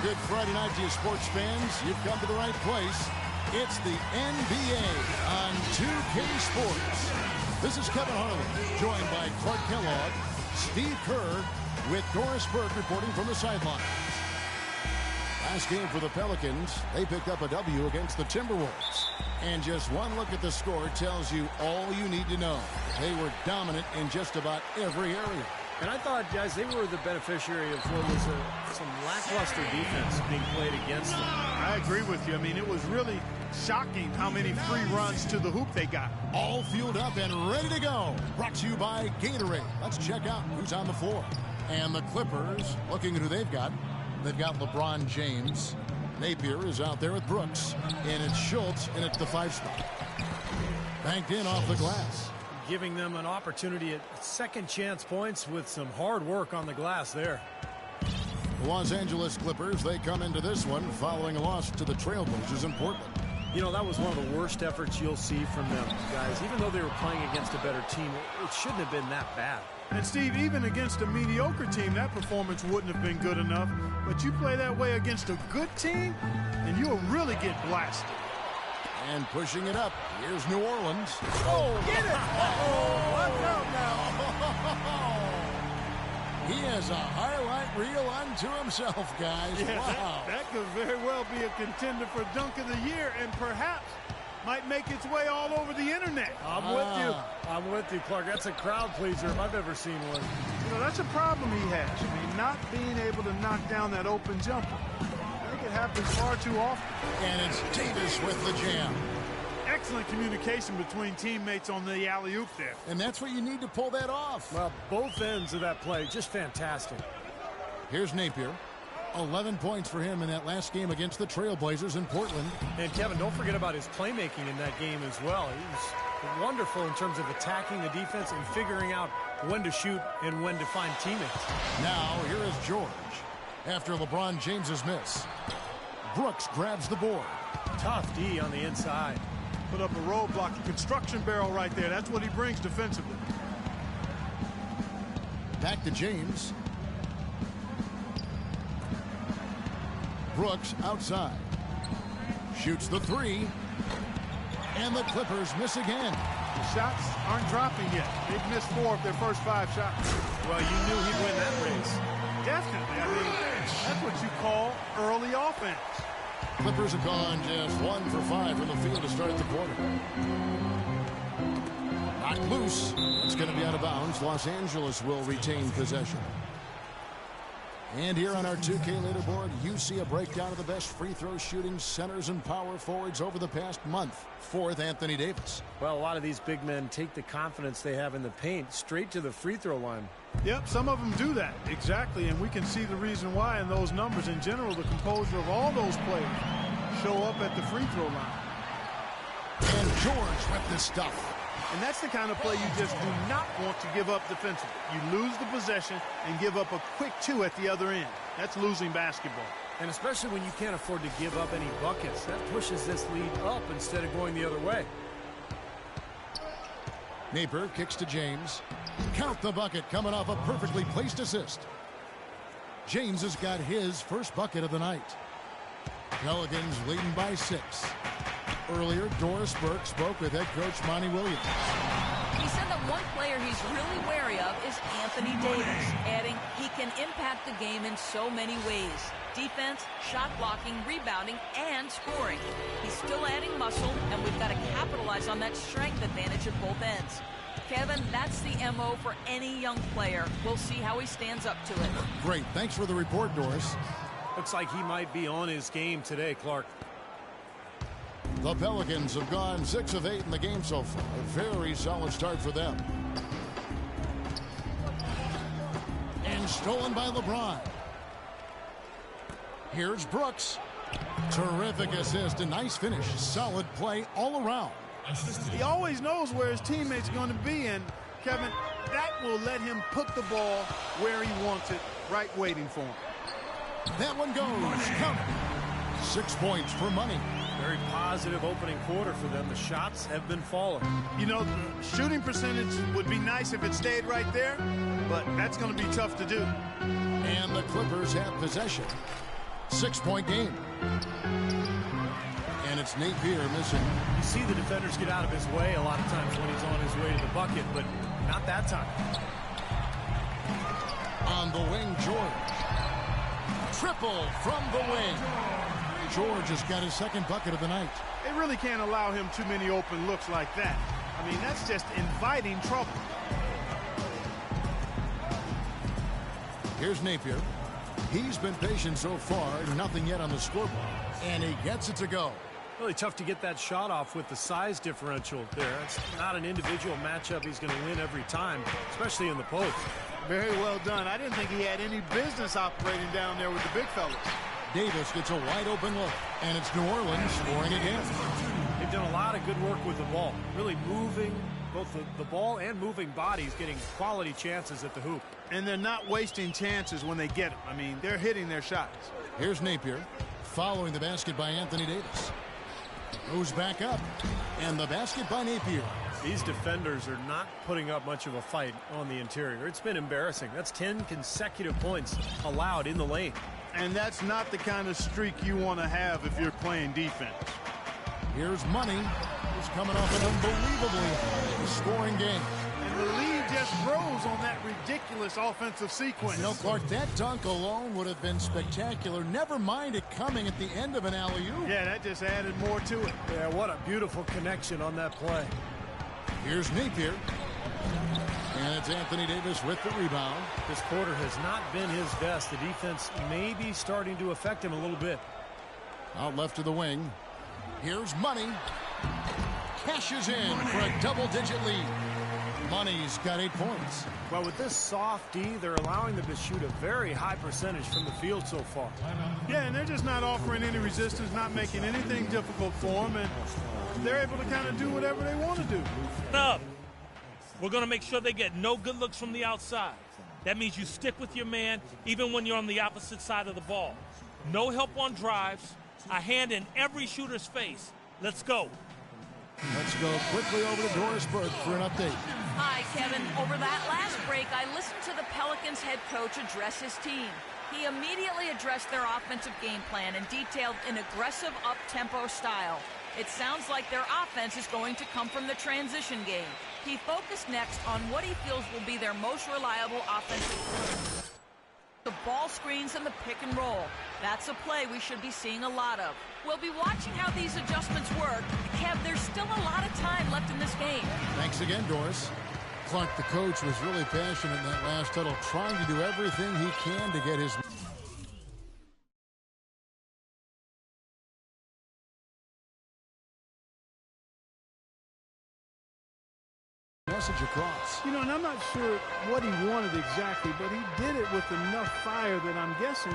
Good Friday night to you sports fans. You've come to the right place. It's the NBA on 2K Sports. This is Kevin Harlan, joined by Clark Kellogg, Steve Kerr, with Doris Burke reporting from the sidelines. Last game for the Pelicans, they picked up a W against the Timberwolves. And just one look at the score tells you all you need to know. They were dominant in just about every area. And I thought, guys, they were the beneficiary of what was some lackluster defense being played against them. I agree with you. I mean, it was really shocking how many free runs to the hoop they got. All fueled up and ready to go. Brought to you by Gatorade. Let's check out who's on the floor. And the Clippers, looking at who they've got. They've got LeBron James. Napier is out there with Brooks. And it's Schultz, and it's the 5 spot. Banked in off the glass. Giving them an opportunity at second chance points with some hard work on the glass there. The Los Angeles Clippers, they come into this one following a loss to the Trailblazers in Portland. You know, that was one of the worst efforts you'll see from them, guys. Even though they were playing against a better team, it shouldn't have been that bad. And, Steve, even against a mediocre team, that performance wouldn't have been good enough. But you play that way against a good team, and you'll really get blasted. And pushing it up, here's New Orleans. Oh, get it! Uh-oh, watch out now. He has a highlight reel unto himself, guys. Yeah, wow. That could very well be a contender for Dunk of the Year, and perhaps might make its way all over the internet. I'm with you. I'm with you, Clark. That's a crowd pleaser if I've ever seen one. You know, that's a problem he has. I mean, not being able to knock down that open jumper. I think it happens far too often. And it's Davis with the jam. Excellent communication between teammates on the alley-oop there. And that's what you need to pull that off. Well, both ends of that play, just fantastic. Here's Napier. 11 points for him in that last game against the Trailblazers in Portland. And, Kevin, don't forget about his playmaking in that game as well. He was wonderful in terms of attacking the defense and figuring out when to shoot and when to find teammates. Now, here is George. After LeBron James's miss, Brooks grabs the board. Tough D on the inside. Put up a roadblock, a construction barrel right there. That's what he brings defensively. Back to James. Brooks outside. Shoots the 3. And the Clippers miss again. The shots aren't dropping yet. They've missed 4 of their first 5 shots. Well, you knew he'd win that race. Definitely. I mean, that's what you call early offense. Clippers have gone just 1 for 5 from the field to start the quarter. Knocked loose. It's going to be out of bounds. Los Angeles will retain possession. And here on our 2K leaderboard, you see a breakdown of the best free throw shooting centers and power forwards over the past month. 4th, Anthony Davis. Well, a lot of these big men take the confidence they have in the paint straight to the free throw line. Yep, some of them do that. Exactly, and we can see the reason why in those numbers. In general, the composure of all those players show up at the free throw line. And George with this stuff. And that's the kind of play you just do not want to give up defensively. You lose the possession and give up a quick 2 at the other end. That's losing basketball. And especially when you can't afford to give up any buckets. That pushes this lead up instead of going the other way. Napier kicks to James. Count the bucket coming off a perfectly placed assist. James has got his first bucket of the night. Pelicans leading by 6. Earlier, Doris Burke spoke with head coach Monty Williams. He said that one player he's really wary of is Anthony Davis, adding he can impact the game in so many ways. Defense, shot blocking, rebounding, and scoring. He's still adding muscle, and we've got to capitalize on that strength advantage at both ends. Kevin, that's the MO for any young player. We'll see how he stands up to it. Great. Thanks for the report, Doris. Looks like he might be on his game today, Clark. The Pelicans have gone 6 of 8 in the game so far. A very solid start for them. And stolen by LeBron. Here's Brooks. Terrific assist, a nice finish. Solid play all around. He always knows where his teammates are going to be, and Kevin, that will let him put the ball where he wants it, right waiting for him. That one goes. Count it. 6 points for money. Very positive opening quarter for them. The shots have been falling. You know, the shooting percentage would be nice if it stayed right there, but that's going to be tough to do. And the Clippers have possession. 6-point game. And it's Napier missing. You see the defenders get out of his way a lot of times when he's on his way to the bucket, but not that time. On the wing, George. Triple from the wing. George has got his second bucket of the night. They really can't allow him too many open looks like that. I mean, that's just inviting trouble. Here's Napier. He's been patient so far. Nothing yet on the scoreboard. And he gets it to go. Really tough to get that shot off with the size differential there. It's not an individual matchup he's going to win every time, especially in the post. Very well done. I didn't think he had any business operating down there with the big fellas. Davis gets a wide open look, and it's New Orleans scoring again. They've done a lot of good work with the ball, really moving both the ball and moving bodies, getting quality chances at the hoop. And they're not wasting chances when they get them. I mean, they're hitting their shots. Here's Napier following the basket by Anthony Davis. Moves back up, and the basket by Napier. These defenders are not putting up much of a fight on the interior. It's been embarrassing. That's 10 consecutive points allowed in the lane. And that's not the kind of streak you want to have if you're playing defense. Here's Money. He's coming off an unbelievably high scoring game. And the lead just grows on that ridiculous offensive sequence. You know, Clark, that dunk alone would have been spectacular. Never mind it coming at the end of an alley-oop. Yeah, that just added more to it. Yeah, what a beautiful connection on that play. Here's Napier. And it's Anthony Davis with the rebound. This quarter has not been his best. The defense may be starting to affect him a little bit. Out left to the wing. Here's Money. Cashes in for a double-digit lead. Money's got 8 points. Well, with this soft D, they're allowing them to shoot a very high percentage from the field so far. Yeah, and they're just not offering any resistance, not making anything difficult for them, and they're able to kind of do whatever they want to do. Up. We're going to make sure they get no good looks from the outside. That means you stick with your man even when you're on the opposite side of the ball. No help on drives. A hand in every shooter's face. Let's go. Let's go quickly over to Doris Burke for an update. Hi, Kevin. Over that last break, I listened to the Pelicans head coach address his team. He immediately addressed their offensive game plan and detailed an aggressive up-tempo style. It sounds like their offense is going to come from the transition game. He focused next on what he feels will be their most reliable offensive. The ball screens and the pick and roll. That's a play we should be seeing a lot of. We'll be watching how these adjustments work. Kev, there's still a lot of time left in this game. Thanks again, Doris. Clark, the coach, was really passionate in that last huddle, trying to do everything he can to get his message across. You know, and I'm not sure what he wanted exactly, but he did it with enough fire that I'm guessing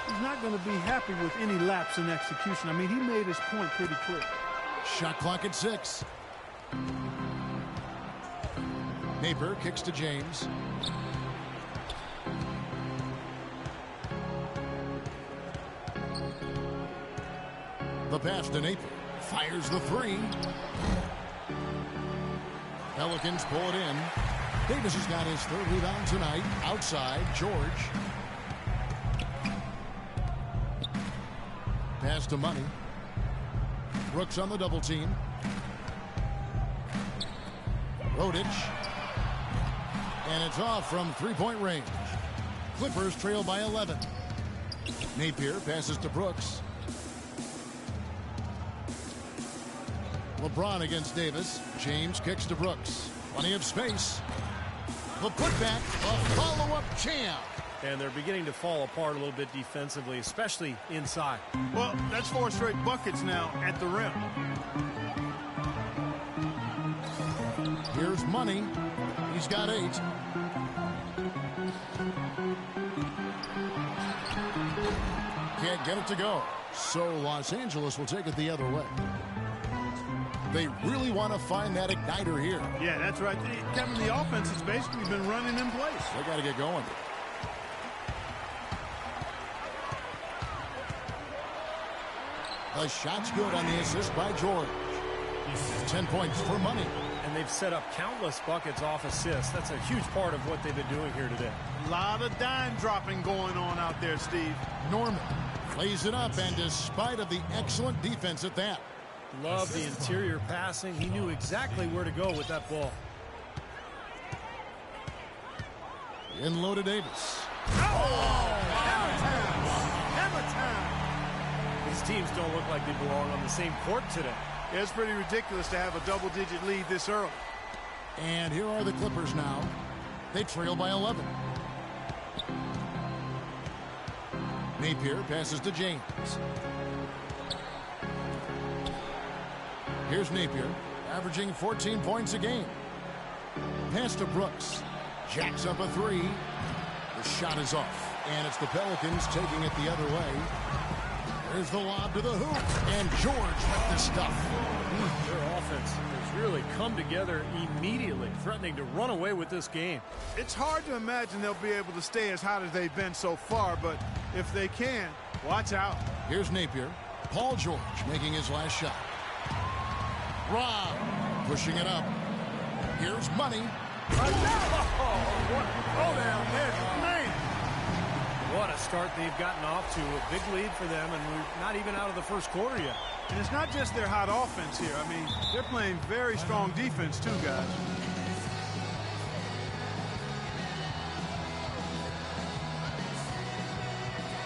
he's not going to be happy with any lapse in execution. I mean, he made his point pretty clear. Shot clock at 6. Napier kicks to James. The pass to Napier. Fires the 3. Pelicans pull it in. Davis has got his 3rd rebound tonight. Outside, George. Pass to Money. Brooks on the double team. Rodich. And it's off from 3-point range. Clippers trail by 11. Napier passes to Brooks. LeBron against Davis. James kicks to Brooks. Plenty of space. The putback, a follow-up jam. And they're beginning to fall apart a little bit defensively, especially inside. Well, that's 4 straight buckets now at the rim. Here's Money. He's got 8. Can't get it to go. So Los Angeles will take it the other way. They really want to find that igniter here. Yeah, that's right. Kevin, the offense has basically been running in place. They got to get going. The shot's good on the assist by George. 10 points for Money. And they've set up countless buckets off assists. That's a huge part of what they've been doing here today. A lot of dime dropping going on out there, Steve. Norman Lays it up, and despite of the excellent defense at that. Love the interior passing. He knew exactly where to go with that ball. In low to Davis. These teams don't look like they belong on the same court today. Yeah, it's pretty ridiculous to have a double-digit lead this early. And here are the Clippers now. They trail by 11. Napier passes to James. Here's Napier, averaging 14 points a game. Pass to Brooks. Jacks up a three. The shot is off. And it's the Pelicans taking it the other way. There's the lob to the hoop. And George with the stuff. Their offense has really come together immediately, threatening to run away with this game. It's hard to imagine they'll be able to stay as hot as they've been so far, but if they can, watch out. Here's Napier. Paul George making his last shot. Rob pushing it up. Here's Money. What a start they've gotten off to. A big lead for them, and we're not even out of the first quarter yet. And it's not just their hot offense here. I mean, they're playing very strong defense too, guys.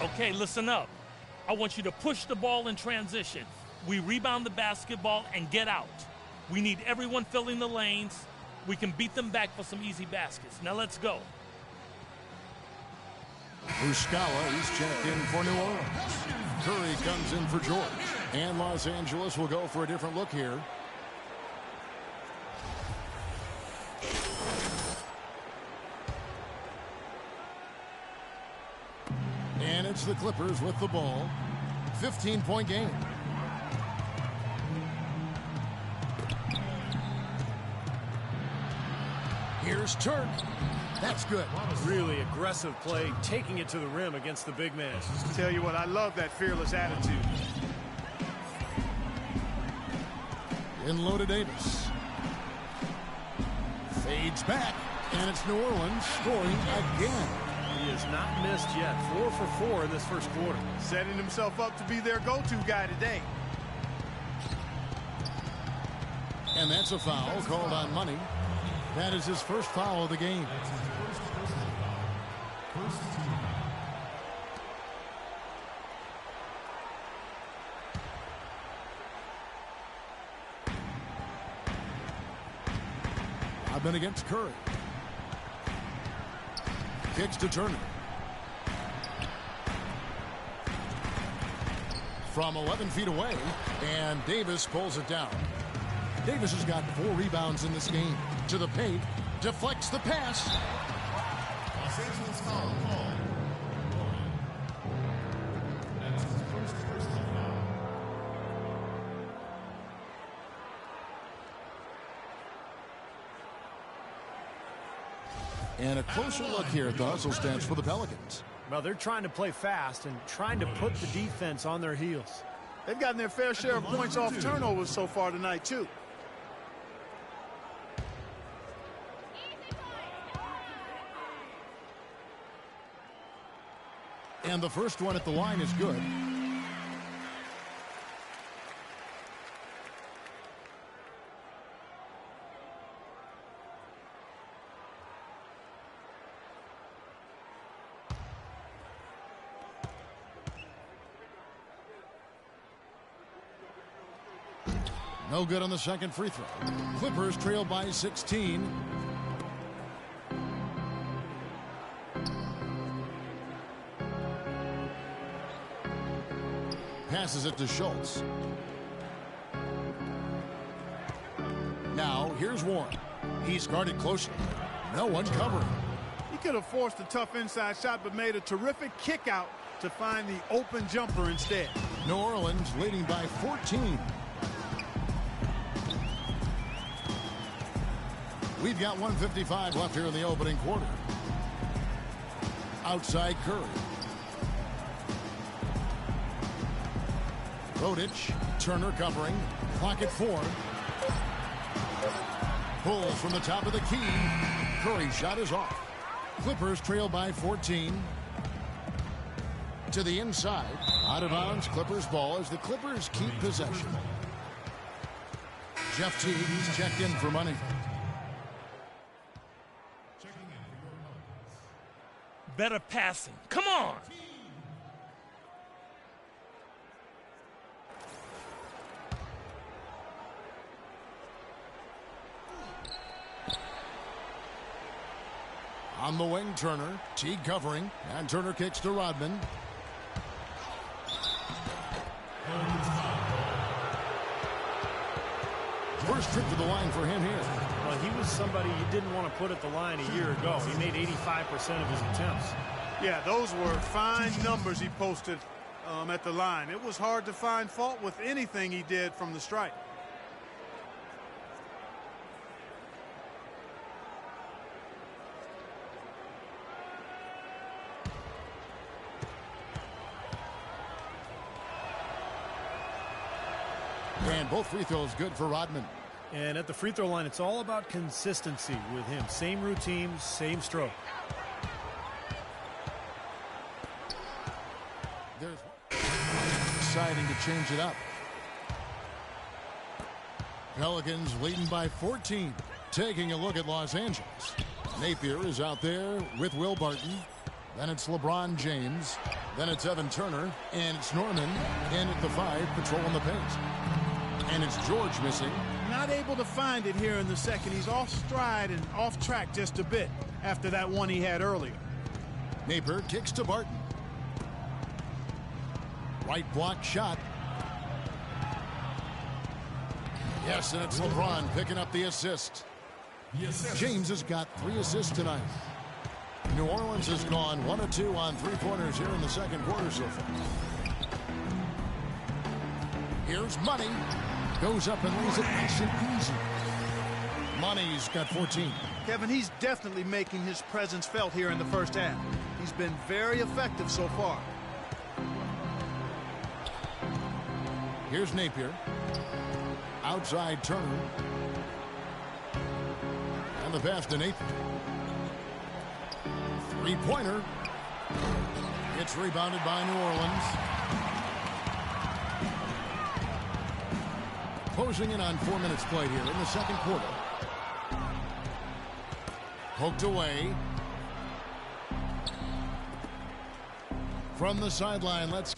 Okay, listen up. I want you to push the ball in transition. We rebound the basketball and get out. We need everyone filling the lanes. We can beat them back for some easy baskets. Now let's go. Muscala, he's checked in for New Orleans. Curry comes in for George. And Los Angeles will go for a different look here. And it's the Clippers with the ball. 15-point game. Here's Turk. That's good. Really aggressive play, taking it to the rim against the big man. Tell you what, I love that fearless attitude. In low to Davis. Fades back, and it's New Orleans scoring again. He has not missed yet. 4 for 4 in this first quarter. Setting himself up to be their go-to guy today. And that's a foul called on Money. That is his first foul of the game. I've been against Curry. Kicks to Turner. From 11 feet away, and Davis pulls it down. Davis has got 4 rebounds in this game. To the paint, deflects the pass. Los Angeles foul call. That's his first personal foul. And a closer look here at the hustle stats for the Pelicans. Well, they're trying to play fast and trying to put the defense on their heels. They've gotten their fair share of points off turnovers so far tonight, too. And the first one at the line is good. No good on the second free throw. Clippers trail by 16. Passes it to Schultz. Now, here's Warren. He's guarded closely. No one covering. He could have forced a tough inside shot, but made a terrific kick out to find the open jumper instead. New Orleans leading by 14. We've got 1:55 left here in the opening quarter. Outside Curry. Rodich, Turner covering. Clock at 4. Pulls from the top of the key. Curry's shot is off. Clippers trail by 14. to the inside. Out of bounds, Clippers ball as the Clippers keep possession. Jeff Teague, he's checked in for money. Better passing. Come on. On the wing, Turner. Teague covering. And Turner kicks to Rodman. First trip to the line for him here. Well, he was somebody you didn't want to put at the line a year ago. He made 85% of his attempts. Yeah, those were fine numbers he posted at the line. It was hard to find fault with anything he did from the stripe. And both free throws good for Rodman. And at the free throw line, it's all about consistency with him. Same routine, same stroke. There's deciding to change it up. Pelicans leading by 14. Taking a look at Los Angeles. Napier is out there with Will Barton. Then it's LeBron James. Then it's Evan Turner. And it's Norman in at the 5, patrolling the paint. And it's George missing. Not able to find it here in the second. He's off stride and off track just a bit after that one he had earlier. Napier kicks to Barton. Right block shot. Yes, and it's LeBron picking up the assist. James has got 3 assists tonight. New Orleans has gone 1 of 2 on 3-pointers here in the second quarter so far. Here's Money. Goes up and lays it nice and easy. Money's got 14. Kevin, he's definitely making his presence felt here in the first half. He's been very effective so far. Here's Napier. Outside Turner. And the pass to Napier. Three-pointer. It's rebounded by New Orleans. Closing in on 4 minutes played here in the second quarter. Poked away. From the sideline, let's...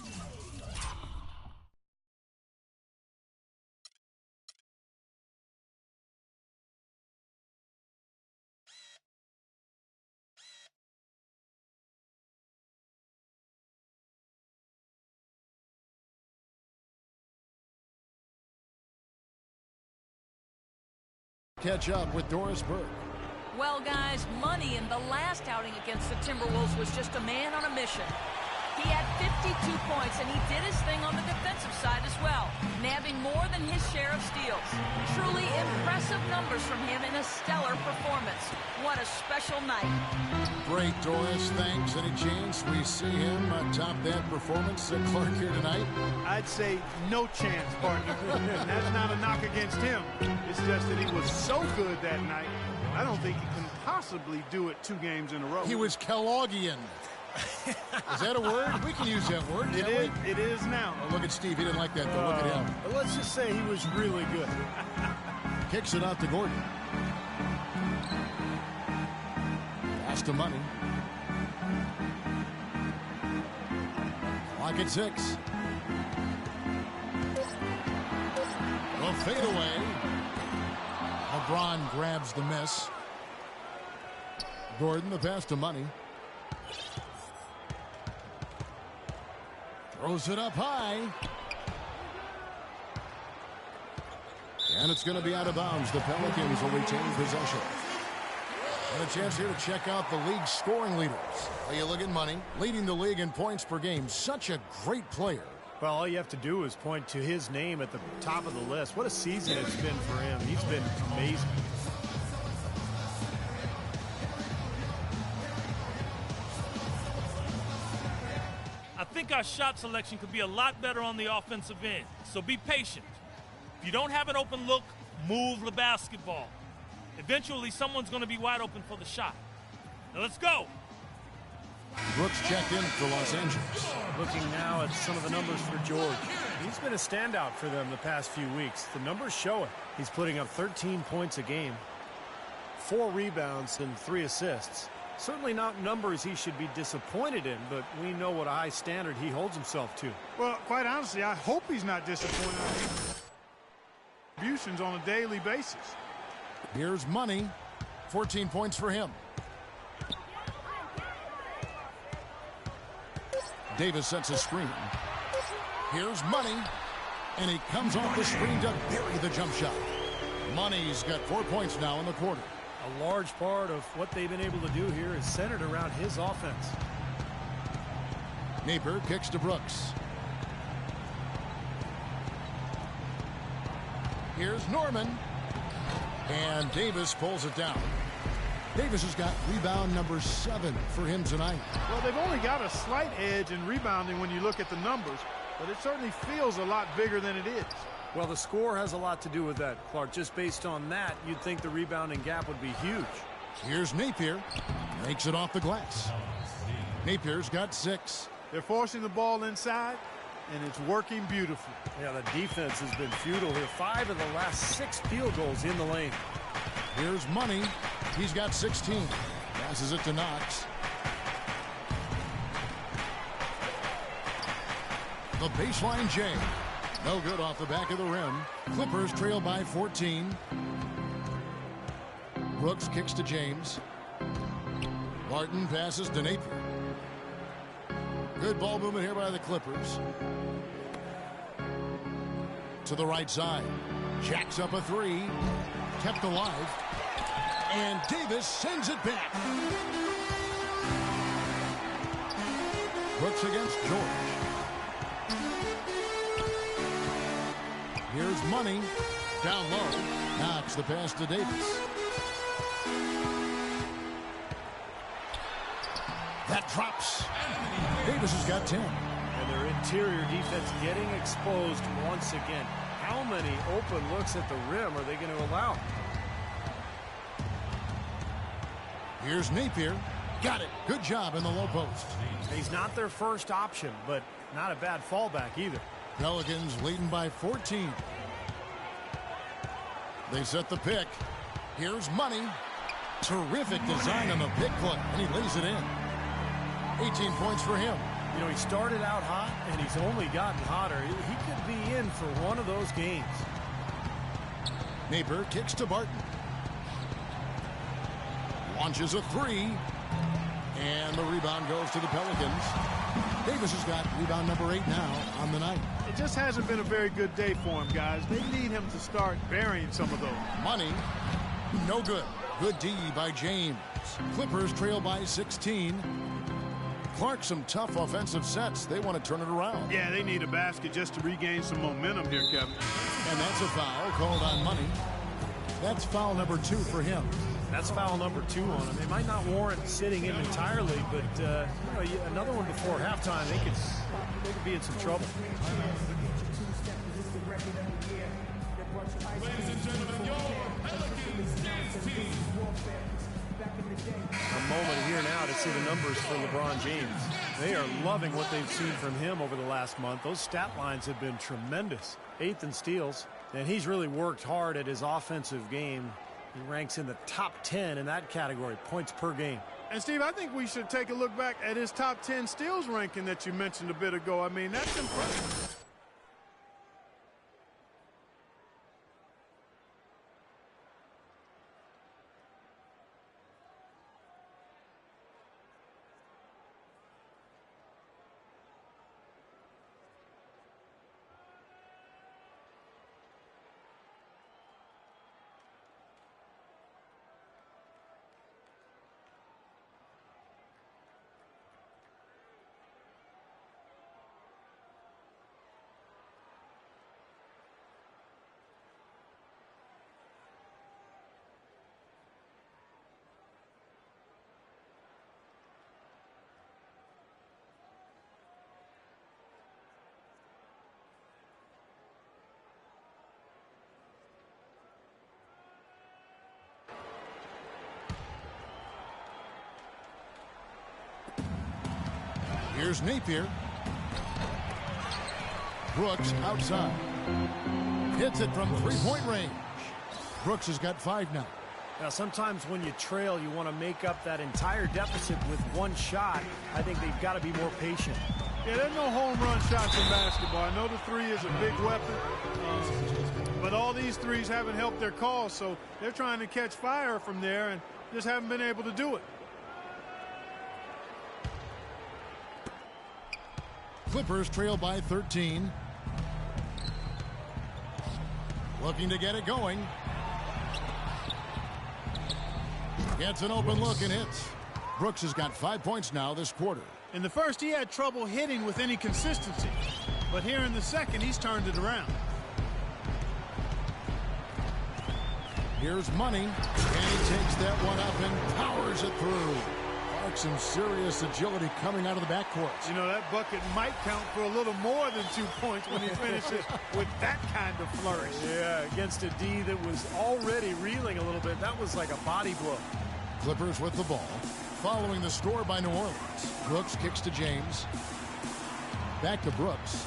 catch up with Doris Burke. Well, guys, Money in the last outing against the Timberwolves was just a man on a mission. He had 52 points, and he did his thing on the defensive side as well, nabbing more than his share of steals. Truly impressive numbers from him in a stellar performance. What a special night. Great, Doris. Thanks. Any chance we see him top that performance at Clark here tonight? I'd say no chance, partner. And that's not a knock against him. It's just that he was so good that night, I don't think he can possibly do it 2 games in a row. He was Kellogghian. Is that a word? We can use that word. It is now. Oh, look at Steve. He didn't like that, though. Look at him. Let's just say he was really good. Kicks it out to Gordon. Pass to Money. Clock at 6. The fadeaway. LeBron grabs the miss. Gordon, the pass to Money. Throws it up high. And it's going to be out of bounds. The Pelicans will retain possession. And a chance here to check out the league's scoring leaders. Well, you look at Money, leading the league in points per game. Such a great player. Well, all you have to do is point to his name at the top of the list. What a season it's been for him. He's been amazing. I think our shot selection could be a lot better on the offensive end, so be patient. If you don't have an open look, move the basketball. Eventually, someone's going to be wide open for the shot. Now let's go. Brooks checked in for Los Angeles. Looking now at some of the numbers for George. He's been a standout for them the past few weeks. The numbers show it. He's putting up 13 points a game, 4 rebounds, and 3 assists. Certainly not numbers he should be disappointed in, but we know what a high standard he holds himself to. Well, quite honestly, I hope he's not disappointed in contributions on a daily basis. Here's Money. 14 points for him. Davis sets a screen. Here's Money. And he comes off the screen to bury the jump shot. Money's got 4 points now in the quarter. A large part of what they've been able to do here is centered around his offense. Napier kicks to Brooks. Here's Norman. And Davis pulls it down. Davis has got rebound number 7 for him tonight. Well, they've only got a slight edge in rebounding when you look at the numbers, but it certainly feels a lot bigger than it is. Well, the score has a lot to do with that, Clark. Just based on that, you'd think the rebounding gap would be huge. Here's Napier. Makes it off the glass. Napier's got 6. They're forcing the ball inside, and it's working beautifully. Yeah, the defense has been futile here. 5 of the last 6 field goals in the lane. Here's Money. He's got 16. Passes it to Knox. The baseline J. No good off the back of the rim. Clippers trail by 14. Brooks kicks to James. Martin passes to Napier. Good ball movement here by the Clippers. To the right side. Jacks up a 3. Kept alive. And Davis sends it back. Brooks against George. Here's Money. Down low. Knocks the pass to Davis. That drops. Davis has got 10. And their interior defense getting exposed once again. How many open looks at the rim are they going to allow? Here's Napier. Got it. Good job in the low post. He's not their first option, but not a bad fallback either. Pelicans leading by 14. They set the pick. Here's Money. Terrific design on the pick play, and he lays it in. 18 points for him. You know, he started out hot, and he's only gotten hotter. He could be in for one of those games. Napier kicks to Barton. Launches a 3. And the rebound goes to the Pelicans. Davis has got rebound number 8 now on the night. It just hasn't been a very good day for him, guys. They need him to start burying some of those. Money. No good. Good D by James. Clippers trail by 16. Clark, some tough offensive sets. They want to turn it around. Yeah, they need a basket just to regain some momentum here, Kevin. And that's a foul called on Money. That's foul number 2 for him. That's foul number 2 on him. It might not warrant sitting him entirely, but you know, another one before halftime, they could be in some trouble. Ladies and gentlemen, your Pelicans dance team. A moment here now to see the numbers for LeBron James. They are loving what they've seen from him over the last month. Those stat lines have been tremendous. 8th in steals, and he's really worked hard at his offensive game. He ranks in the top 10 in that category, points per game. And, Steve, I think we should take a look back at his top 10 steals ranking that you mentioned a bit ago. I mean, that's impressive. Here's Napier. Brooks outside. Hits it from three-point range. Brooks has got 5 now. Now, sometimes when you trail, you want to make up that entire deficit with one shot. I think they've got to be more patient. Yeah, there's no home run shots in basketball. I know the three is a big weapon, but all these threes haven't helped their cause, so they're trying to catch fire from there and just haven't been able to do it. Clippers trail by 13. Looking to get it going. Gets an open look and hits. Brooks has got 5 points now this quarter. In the first, he had trouble hitting with any consistency. But here in the second, he's turned it around. Here's Money. And he takes that one up and powers it through. Some serious agility coming out of the backcourt. You know, that bucket might count for a little more than 2 points when he finishes with that kind of flourish. Yeah, against a D that was already reeling a little bit. That was like a body blow. Clippers with the ball. Following the score by New Orleans. Brooks kicks to James. Back to Brooks.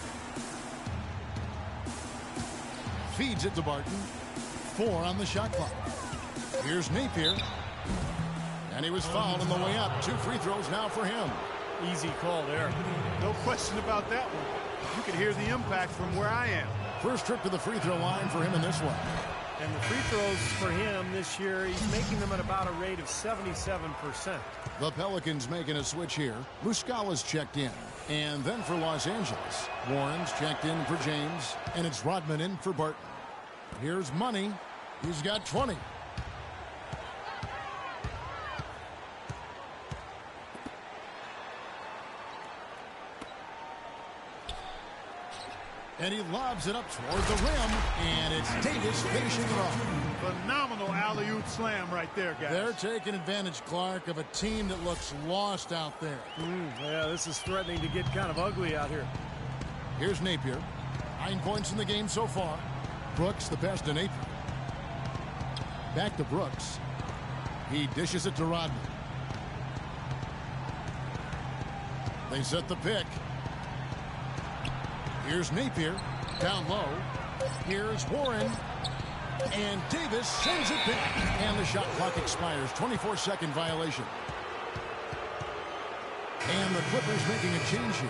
Feeds it to Barton. 4 on the shot clock. Here's Napier. And he was fouled on the way up. 2 free throws now for him. Easy call there. No question about that one. You can hear the impact from where I am. First trip to the free throw line for him in this one. And the free throws for him this year, he's making them at about a rate of 77%. The Pelicans making a switch here. Muscala's checked in. And then for Los Angeles, Warren's checked in for James. And it's Rodman in for Barton. Here's Money. He's got 20. And he lobs it up toward the rim, and it's Davis finishing it off. Phenomenal alley-oop slam right there, guys. They're taking advantage, Clark, of a team that looks lost out there. Yeah, this is threatening to get kind of ugly out here. Here's Napier. 9 points in the game so far. Brooks the best to Napier. Back to Brooks. He dishes it to Rodman. They set the pick. Here's Napier, down low. Here's Warren. And Davis sends it back. And the shot clock expires. 24-second violation. And the Clippers making a change here.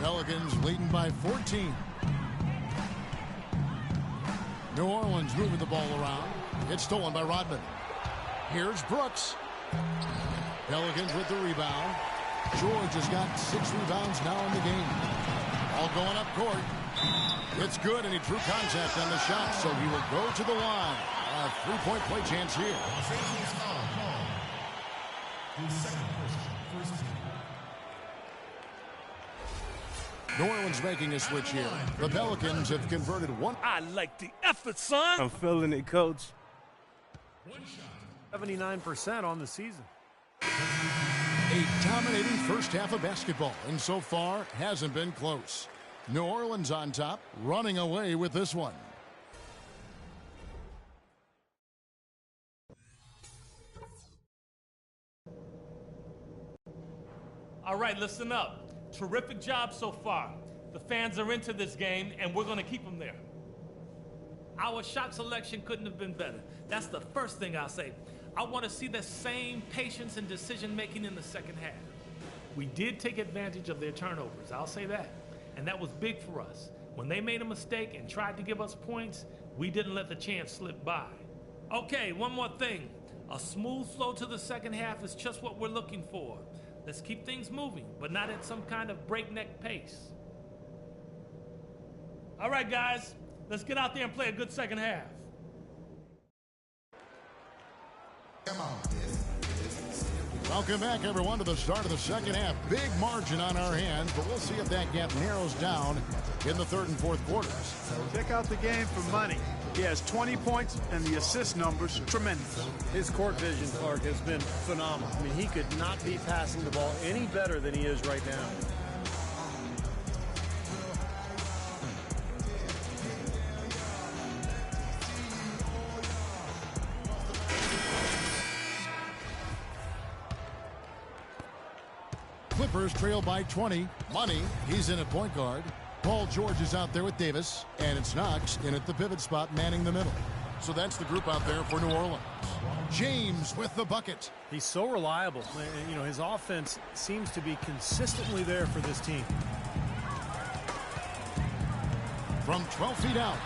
Pelicans leading by 14. New Orleans moving the ball around. It's stolen by Rodman. Here's Brooks. Pelicans with the rebound. George has got 6 rebounds now in the game. All going up court. It's good, and he drew contact on the shot, so he will go to the line. A 3-point play chance here. New Orleans making a switch here. The Pelicans have converted one. I like the effort, son. I'm feeling it, Coach. 79% on the season. A dominating first half of basketball, and so far hasn't been close. New Orleans on top, running away with this one. All right, listen up. Terrific job so far. The fans are into this game, and we're going to keep them there. Our shot selection couldn't have been better. That's the first thing I'll say. I want to see the same patience and decision-making in the second half. We did take advantage of their turnovers, I'll say that. And that was big for us. When they made a mistake and tried to give us points, we didn't let the chance slip by. Okay, one more thing. A smooth flow to the second half is just what we're looking for. Let's keep things moving, but not at some kind of breakneck pace. All right, guys, let's get out there and play a good second half. Welcome back, everyone, to the start of the second half. Big margin on our hands, but we'll see if that gap narrows down in the third and fourth quarters. Check out the game for Money. He has 20 points, and the assist numbers tremendous. His court vision, Clark, has been phenomenal. I mean, he could not be passing the ball any better than he is right now. Clippers trail by 20. Money, he's in at point guard. Paul George is out there with Davis. And it's Knox in at the pivot spot, manning the middle. So that's the group out there for New Orleans. James with the bucket. He's so reliable. You know, his offense seems to be consistently there for this team. From 12 feet out.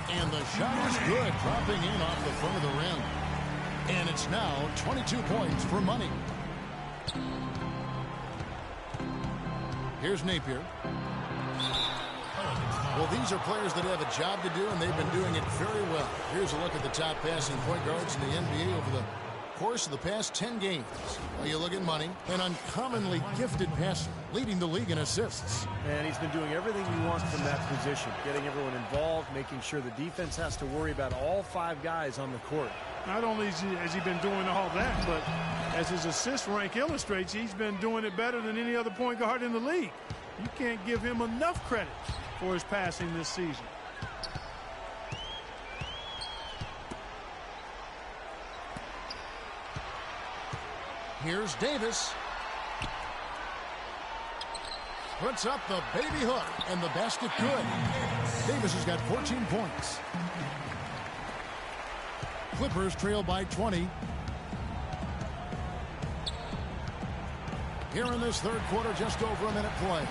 And the shot is good, dropping in off the front of the rim. And it's now 22 points for Money. Here's Napier. Well, these are players that have a job to do, and they've been doing it very well. Here's a look at the top passing point guards in the NBA over the course of the past 10 games. Well, you look at Money, an uncommonly gifted passer, leading the league in assists. And he's been doing everything you want from that position, getting everyone involved, making sure the defense has to worry about all 5 guys on the court. Not only has he been doing all that, but as his assist rank illustrates, he's been doing it better than any other point guard in the league. You can't give him enough credit for his passing this season. Here's Davis. Puts up the baby hook, and the basket good. Davis has got 14 points. Clippers trail by 20. Here in this third quarter, just over a minute play.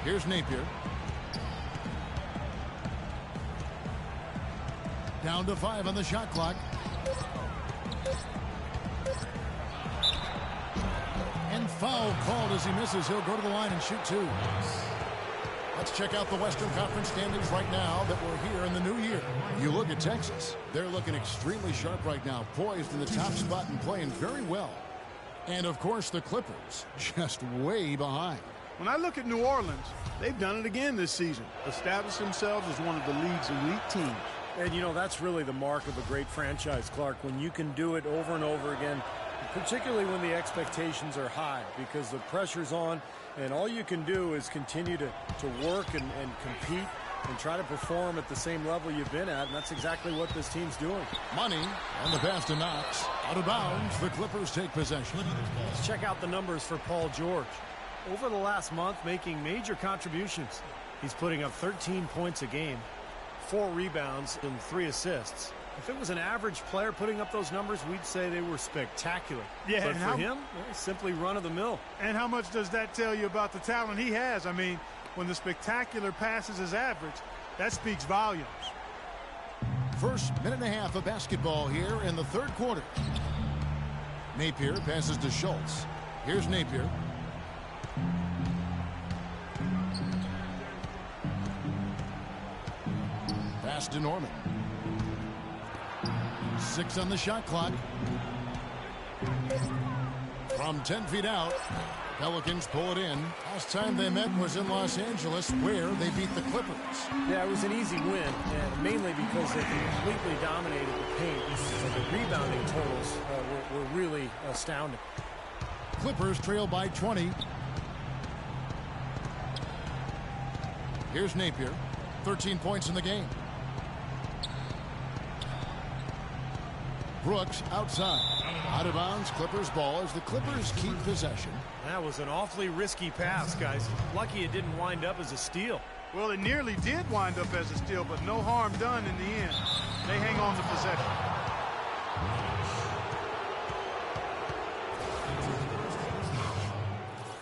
Here's Napier. Down to 5 on the shot clock. And foul called as he misses. He'll go to the line and shoot 2. Let's check out the Western Conference standings right now that we're here in the new year. You look at Texas. They're looking extremely sharp right now, poised in the top spot and playing very well. And, of course, the Clippers just way behind. When I look at New Orleans, they've done it again this season, established themselves as one of the league's elite teams. And, you know, that's really the mark of a great franchise, Clark, when you can do it over and over again, particularly when the expectations are high, because the pressure's on, and all you can do is continue to work and compete and try to perform at the same level you've been at, and that's exactly what this team's doing. Money on the pass to Knox. Out of bounds, the Clippers take possession. Let's check out the numbers for Paul George. Over the last month, making major contributions. He's putting up 13 points a game, 4 rebounds, and 3 assists. If it was an average player putting up those numbers, we'd say they were spectacular. Yeah, but for him, simply run-of-the-mill. And how much does that tell you about the talent he has? I mean, when the spectacular passes is average, that speaks volumes. First minute and a half of basketball here in the third quarter. Napier passes to Schultz. Here's Napier. Pass to Norman. 6 on the shot clock. From 10 feet out, Pelicans pull it in. Last time they met was in Los Angeles, where they beat the Clippers. Yeah, it was an easy win, and mainly because they completely dominated the paint. So the rebounding totals were really astounding. Clippers trail by 20. Here's Napier. 13 points in the game. Brooks outside. Out of bounds, Clippers ball as the Clippers keep possession. That was an awfully risky pass, guys. Lucky it didn't wind up as a steal. Well, it nearly did wind up as a steal, but no harm done in the end. They hang on to possession.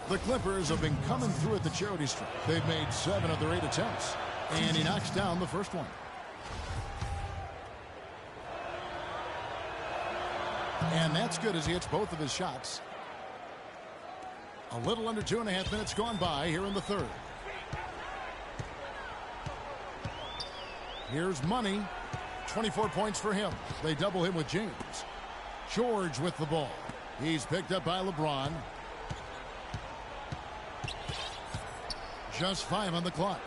The Clippers have been coming through at the charity stripe. They've made 7 of their 8 attempts, and he knocks down the first one. And that's good as he hits both of his shots. A little under 2.5 minutes gone by here in the third. Here's Money. 24 points for him. They double him with James. George with the ball. He's picked up by LeBron. Just 5 on the clock.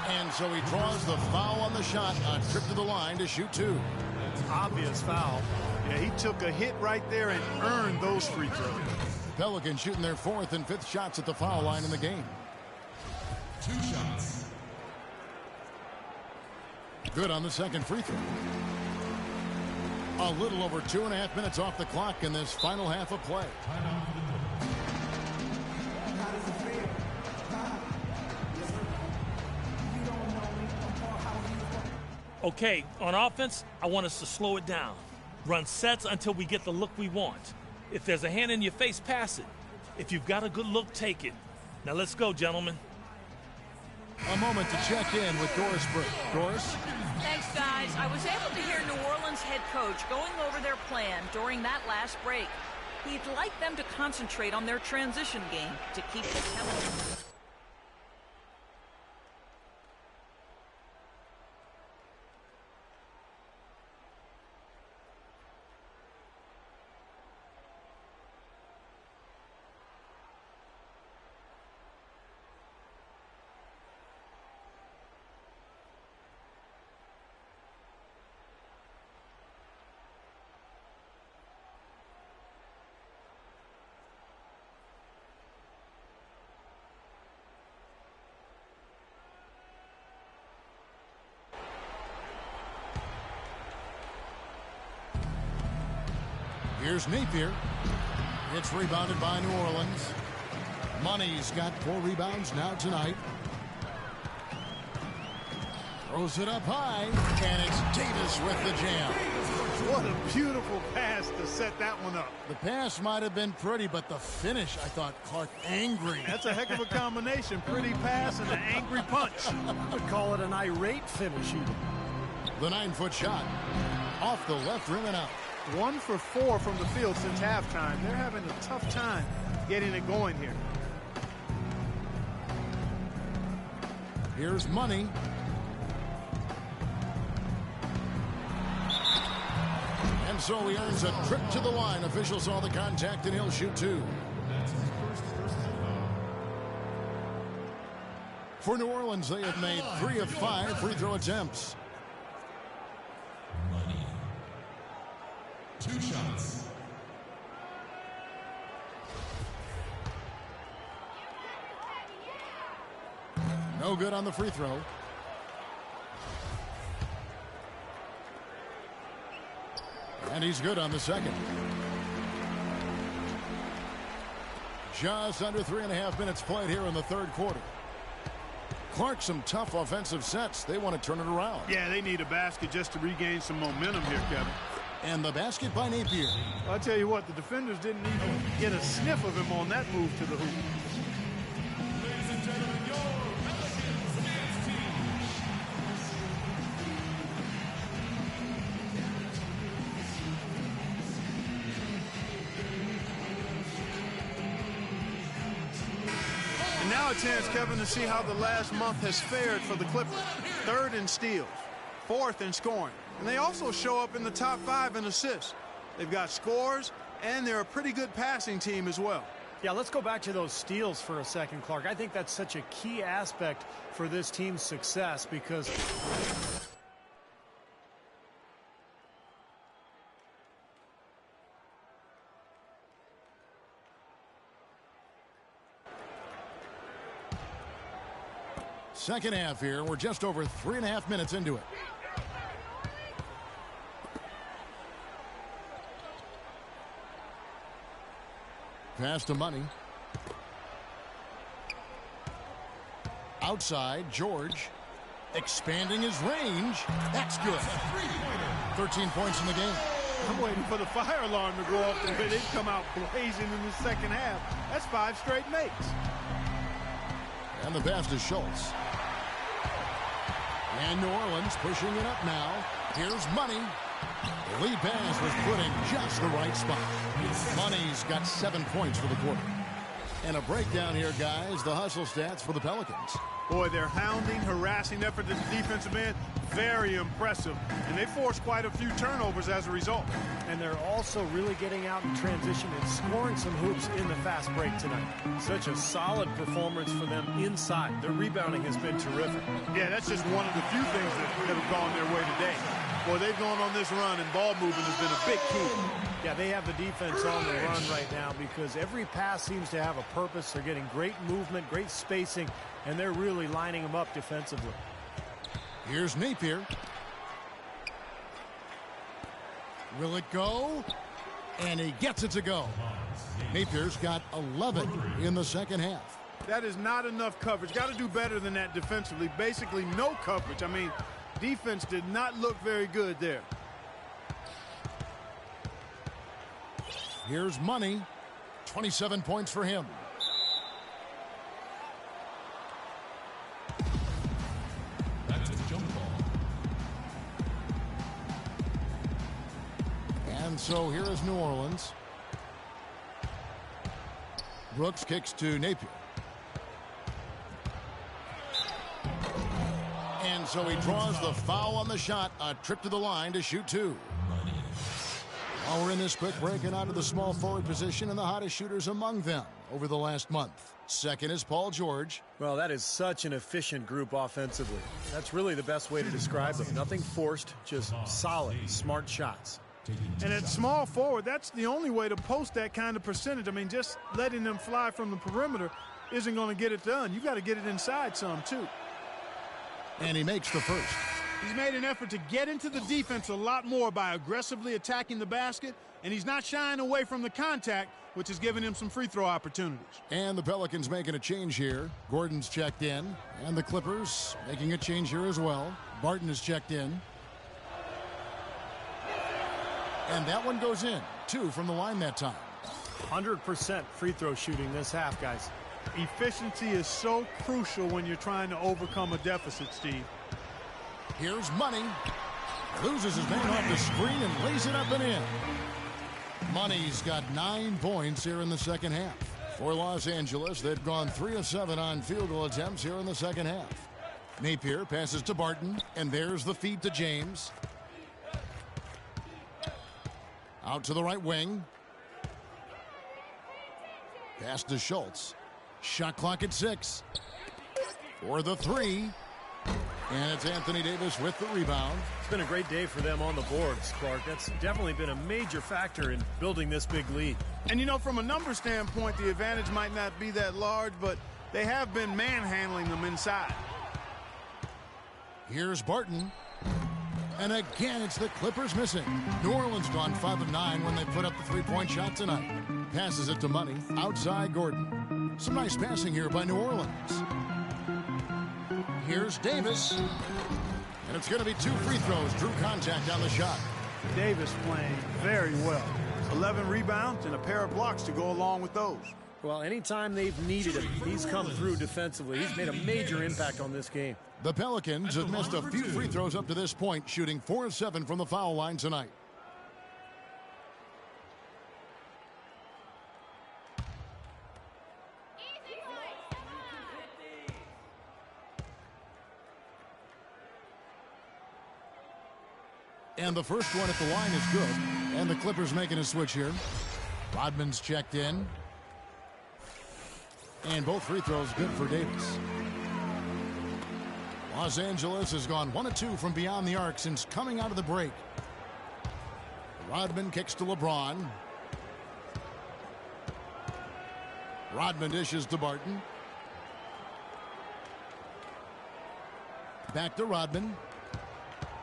And so he draws the foul on the shot. A trip to the line to shoot 2. Obvious foul. Yeah, he took a hit right there and earned those free throws. Pelicans shooting their 4th and 5th shots at the foul line in the game. 2 shots. Good on the second free throw. A little over 2.5 minutes off the clock in this final half of play. Okay, on offense, I want us to slow it down. Run sets until we get the look we want. If there's a hand in your face, pass it. If you've got a good look, take it. Now let's go, gentlemen. A moment to check in with Doris Burke. Doris? Thanks, guys. I was able to hear New Orleans head coach going over their plan during that last break. He'd like them to concentrate on their transition game to keep the tempo. Here's Napier. It's rebounded by New Orleans. Money's got 4 rebounds now tonight. Throws it up high, and it's Davis with the jam. What a beautiful pass to set that one up. The pass might have been pretty, but the finish, I thought, Clark, angry. That's a heck of a combination. Pretty pass and an angry punch. I would call it an irate finish even. The 9-foot shot. Off the left rim and out. 1 for 4 from the field since halftime. They're having a tough time getting it going here. Here's Money. And so he earns a trip to the line. Officials saw the contact, and he'll shoot 2. For New Orleans, they have made 3 of 5 free throw attempts. 2 shots. No good on the free throw. And he's good on the second. Just under 3.5 minutes played here in the third quarter. Clark, some tough offensive sets. They want to turn it around. Yeah, they need a basket just to regain some momentum here, Kevin. And the basket by Napier. I'll tell you what, the defenders didn't even get a sniff of him on that move to the hoop. Ladies and gentlemen, your Pelicans dance team. And now a chance, Kevin, to see how the last month has fared for the Clippers. 3rd in steals, 4th in scoring. And they also show up in the top 5 in assists. They've got scores, and they're a pretty good passing team as well. Yeah, let's go back to those steals for a second, Clark. I think that's such a key aspect for this team's success because second half here. We're just over 3.5 minutes into it. Pass to Money. Outside, George. Expanding his range. That's good. 13 points in the game. I'm waiting for the fire alarm to go off the way they've come out blazing in the second half. That's 5 straight makes. And the pass to Schultz. And New Orleans pushing it up now. Here's Money. The lead pass was put in just the right spot. Money's got 7 points for the quarter. And a breakdown here, guys. The hustle stats for the Pelicans. Boy, their hounding, harassing effort at the defensive end, very impressive. And they forced quite a few turnovers as a result. and they're also really getting out in transition and scoring some hoops in the fast break tonight. Such a solid performance for them inside. Their rebounding has been terrific. Yeah, that's just one of the few things that have gone their way today. Boy, they've gone on this run, and ball movement has been a big key. Yeah, they have the defense on the run right now because every pass seems to have a purpose. They're getting great movement, great spacing, and they're really lining them up defensively. Here's Napier. Will it go? And he gets it to go. Napier's got 11 in the second half. That is not enough coverage. Got to do better than that defensively. Basically no coverage. I mean, defense did not look very good there. Here's Money. 27 points for him. That's a jump ball. And so here is New Orleans. Brooks kicks to Napier. And so he draws the foul on the shot. A trip to the line to shoot two. While we're in this quick break and onto the small forward position and the hottest shooters among them over the last month. Second is Paul George. Well, that is such an efficient group offensively. That's really the best way to describe them. Nothing forced, just solid, smart shots. And at small forward, that's the only way to post that kind of percentage. I mean, just letting them fly from the perimeter isn't going to get it done. You got to get it inside some, too. And he makes the first. He's made an effort to get into the defense a lot more by aggressively attacking the basket, and he's not shying away from the contact, which has given him some free throw opportunities. And the Pelicans making a change here. Gordon's checked in, and the Clippers making a change here as well. Barton is checked in. And that one goes in. 2 from the line that time. 100% free throw shooting this half, guys. Efficiency is so crucial when you're trying to overcome a deficit, Steve. Here's Money. Loses his man off the screen and lays it up and in. Money's got 9 points here in the second half. For Los Angeles, they've gone 3 of 7 on field goal attempts here in the second half. Napier passes to Barton, and there's the feed to James. Out to the right wing. Pass to Schultz. Shot clock at 6. For the 3. And it's Anthony Davis with the rebound. It's been a great day for them on the boards, Clark. That's definitely been a major factor in building this big lead. And, you know, from a number standpoint, the advantage might not be that large, but they have been manhandling them inside. Here's Barton. And again, it's the Clippers missing. New Orleans gone 5 of 9 when they put up the three-point shot tonight. Passes it to Money. Outside Gordon. Some nice passing here by New Orleans. Here's Davis. And it's going to be 2 free throws. Drew contact on the shot. Davis playing very well. 11 rebounds and a pair of blocks to go along with those. Well, anytime they've needed him, he's come through defensively. He's made a major impact on this game. The Pelicans have missed a few free throws up to this point, shooting 4 of 7 from the foul line tonight. And the first one at the line is good. And the Clippers making a switch here. Rodman's checked in. And both free throws good for Davis. Los Angeles has gone 1 of 2 from beyond the arc since coming out of the break. Rodman kicks to LeBron. Rodman dishes to Barton. Back to Rodman.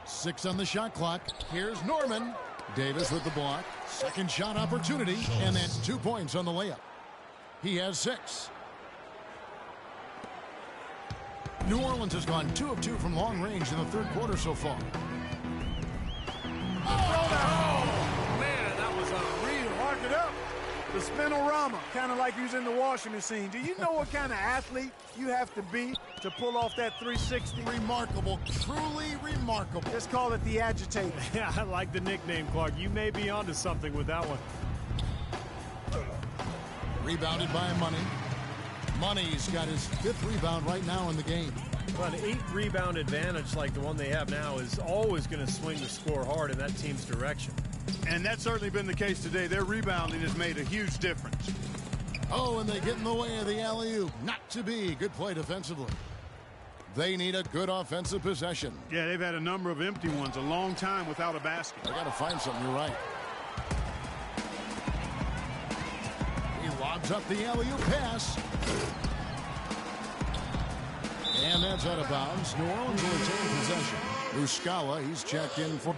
6 on the shot clock. Here's Norman. Davis with the block. Second shot opportunity. And that's 2 points on the layup. He has 6. New Orleans has gone 2 of 2 from long range in the third quarter so far. Oh, man, that was unreal. Mark it up. The spinorama, kind of like using the washing machine. Do you know what kind of athlete you have to be to pull off that 360? Remarkable, truly remarkable. Let's call it the agitator. Yeah, I like the nickname, Clark. You may be onto something with that one. Rebounded by Money. Money's got his 5th rebound right now in the game. Well, an 8-rebound advantage like the one they have now is always going to swing the score hard in that team's direction. And that's certainly been the case today. Their rebounding has made a huge difference. Oh, and they get in the way of the alley-oop. Not to be. Good play defensively. They need a good offensive possession. Yeah, they've had a number of empty ones, a long time without a basket. They got to find something. You're right. He lobs up the alley-oop pass. And that's out of bounds. New Orleans will retain possession. Muscala, he's checked in for...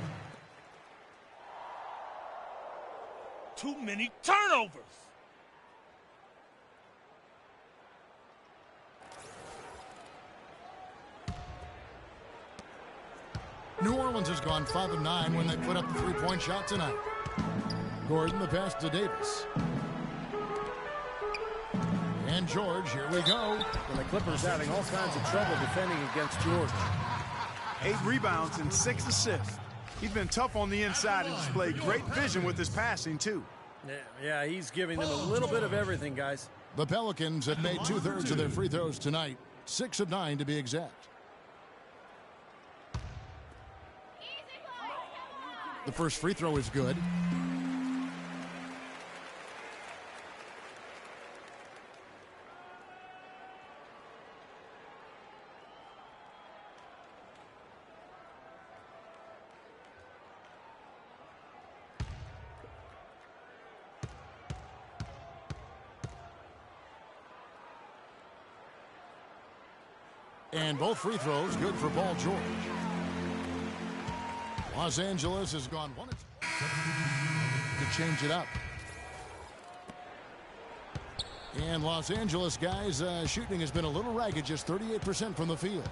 too many turnovers. New Orleans has gone 5 of 9 when they put up the three-point shot tonight. Gordon, the pass to Davis. And George, here we go. And the Clippers having all kinds of trouble defending against George. 8 rebounds and 6 assists. He's been tough on the inside and displayed great vision with his passing, too. Yeah, he's giving them a little bit of everything, guys. The Pelicans have made 2/3 of their free throws tonight. 6 of 9 to be exact. The first free throw is good. And both free throws good for Paul George. Los Angeles has gone 1 to change it up. And Los Angeles, guys, shooting has been a little ragged, just 38% from the field.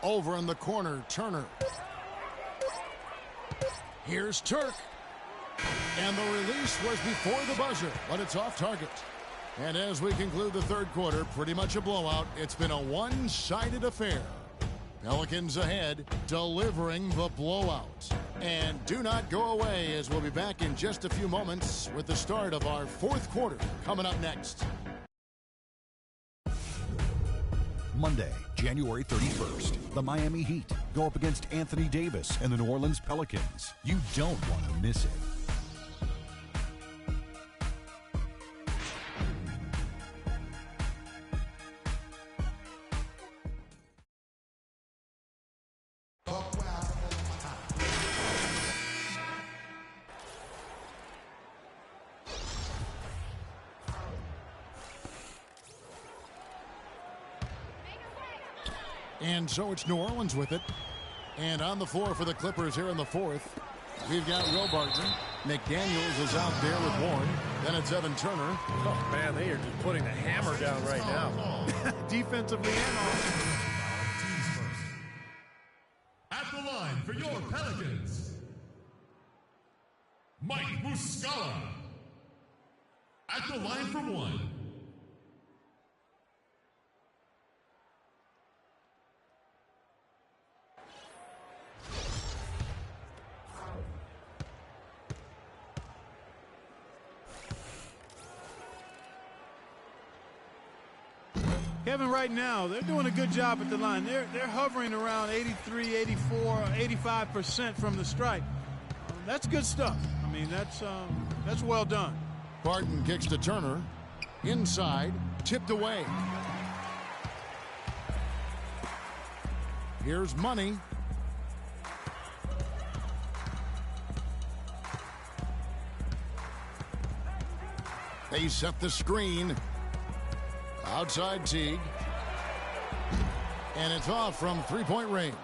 Over in the corner, Turner. Here's Turk. And the release was before the buzzer, but it's off target. And as we conclude the third quarter, pretty much a blowout. It's been a one-sided affair. Pelicans ahead, delivering the blowout. And do not go away, as we'll be back in just a few moments with the start of our fourth quarter coming up next. Monday, January 31st, the Miami Heat go up against Anthony Davis and the New Orleans Pelicans. You don't want to miss it. And so it's New Orleans with it. And on the floor for the Clippers here in the fourth, we've got Will Barton. McDaniels is out there with Warren. Then it's Evan Turner. Oh, man, they are just putting the hammer down right now. Defensively and offensively. Teams first. At the line for your Pelicans, Mike Muscala. At the line for one, Kevin, right now, they're doing a good job at the line. They're hovering around 83, 84, 85% from the stripe. That's good stuff. I mean, that's well done. Barton kicks to Turner. Inside, tipped away. Here's Money. They set the screen. Outside Teague. And it's off from three-point range.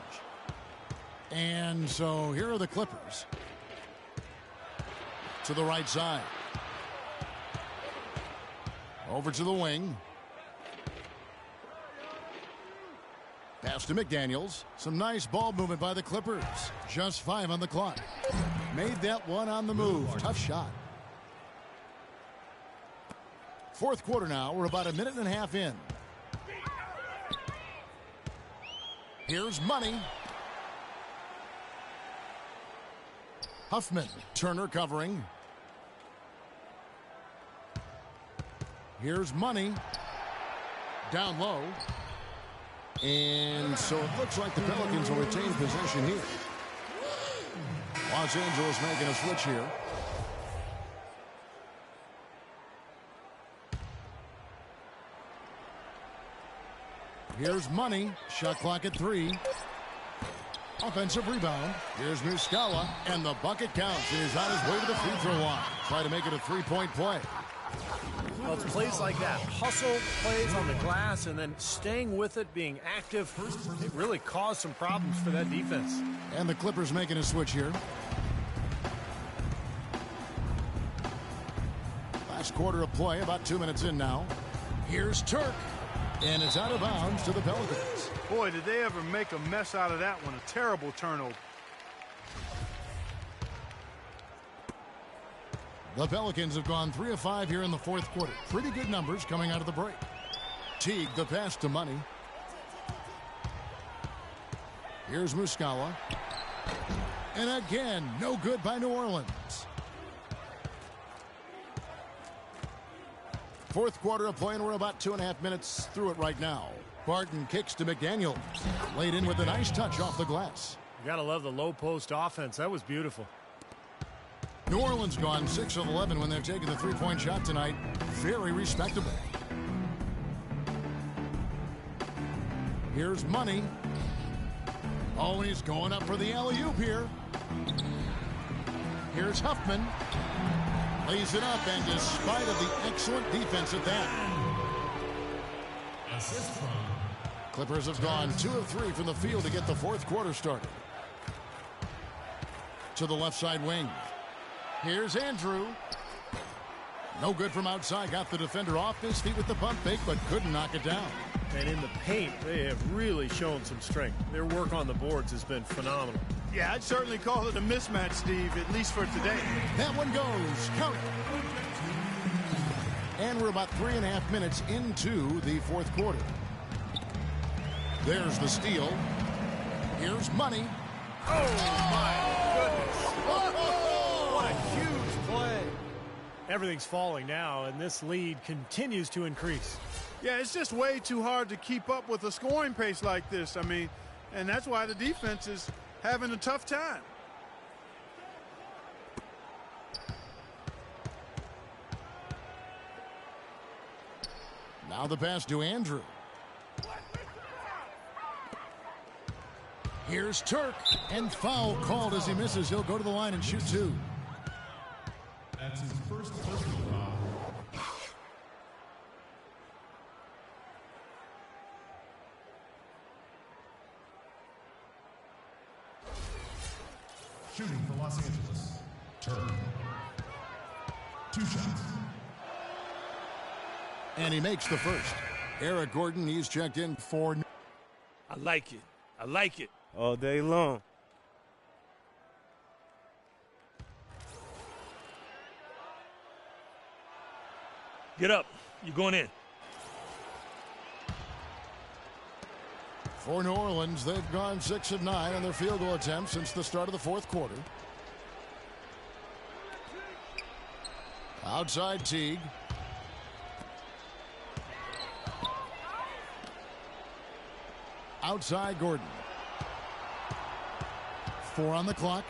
And so here are the Clippers. To the right side. Over to the wing. Pass to McDaniels. Some nice ball movement by the Clippers. Just 5 on the clock. Made that one on the move. Tough shot. Fourth quarter now. We're about a minute and a half in. Here's Money. Huffman. Turner covering. Here's Money. Down low. And so it looks like the Pelicans will retain possession here. Los Angeles making a switch here. Here's Money. Shot clock at 3. Offensive rebound. Here's Muscala. And the bucket counts. He's on his way to the free throw line. Try to make it a three-point play. Well, it's plays like that. Hustle plays on the glass and then staying with it, being active. It really caused some problems for that defense. And the Clippers making a switch here. Last quarter of play, about 2 minutes in now. Here's Turk. And it's out of bounds to the Pelicans. Boy, did they ever make a mess out of that one. A terrible turnover. The Pelicans have gone 3 of 5 here in the fourth quarter. Pretty good numbers coming out of the break. Teague, the pass to Money. Here's Muscala. And again, no good by New Orleans. Fourth quarter of play, and we're about 2.5 minutes through it right now. Barton kicks to McDaniels. Laid in with a nice touch off the glass. You got to love the low post offense. That was beautiful. New Orleans gone 6 of 11 when they've taken the three-point shot tonight. Very respectable. Here's Money. Oh, he's going up for the alley-oop here. Here's Huffman. Lays it up, and despite of the excellent defense at that. Clippers have gone 2 of 3 from the field to get the fourth quarter started. To the left side wing. Here's Andrew. No good from outside. Got the defender off his feet with the pump fake, but couldn't knock it down. And in the paint, they have really shown some strength. Their work on the boards has been phenomenal. Yeah, I'd certainly call it a mismatch, Steve, at least for today. That one goes. Count it. And we're about 3.5 minutes into the fourth quarter. There's the steal. Here's Money. Oh, my goodness. What a huge play. Everything's falling now, and this lead continues to increase. Yeah, it's just way too hard to keep up with a scoring pace like this. I mean, and that's why the defense is having a tough time. Now the pass to Andrew. Here's Turk, and foul called as he misses. He'll go to the line and shoot 2. That's his first personal foul. Shooting for Los Angeles. Turk. 2 shots. And he makes the first. Eric Gordon, he's checked in for... I like it. I like it. All day long. Get up. You're going in. For New Orleans, they've gone 6 of 9 on their field goal attempts since the start of the fourth quarter. Outside Teague. Outside Gordon. 4 on the clock.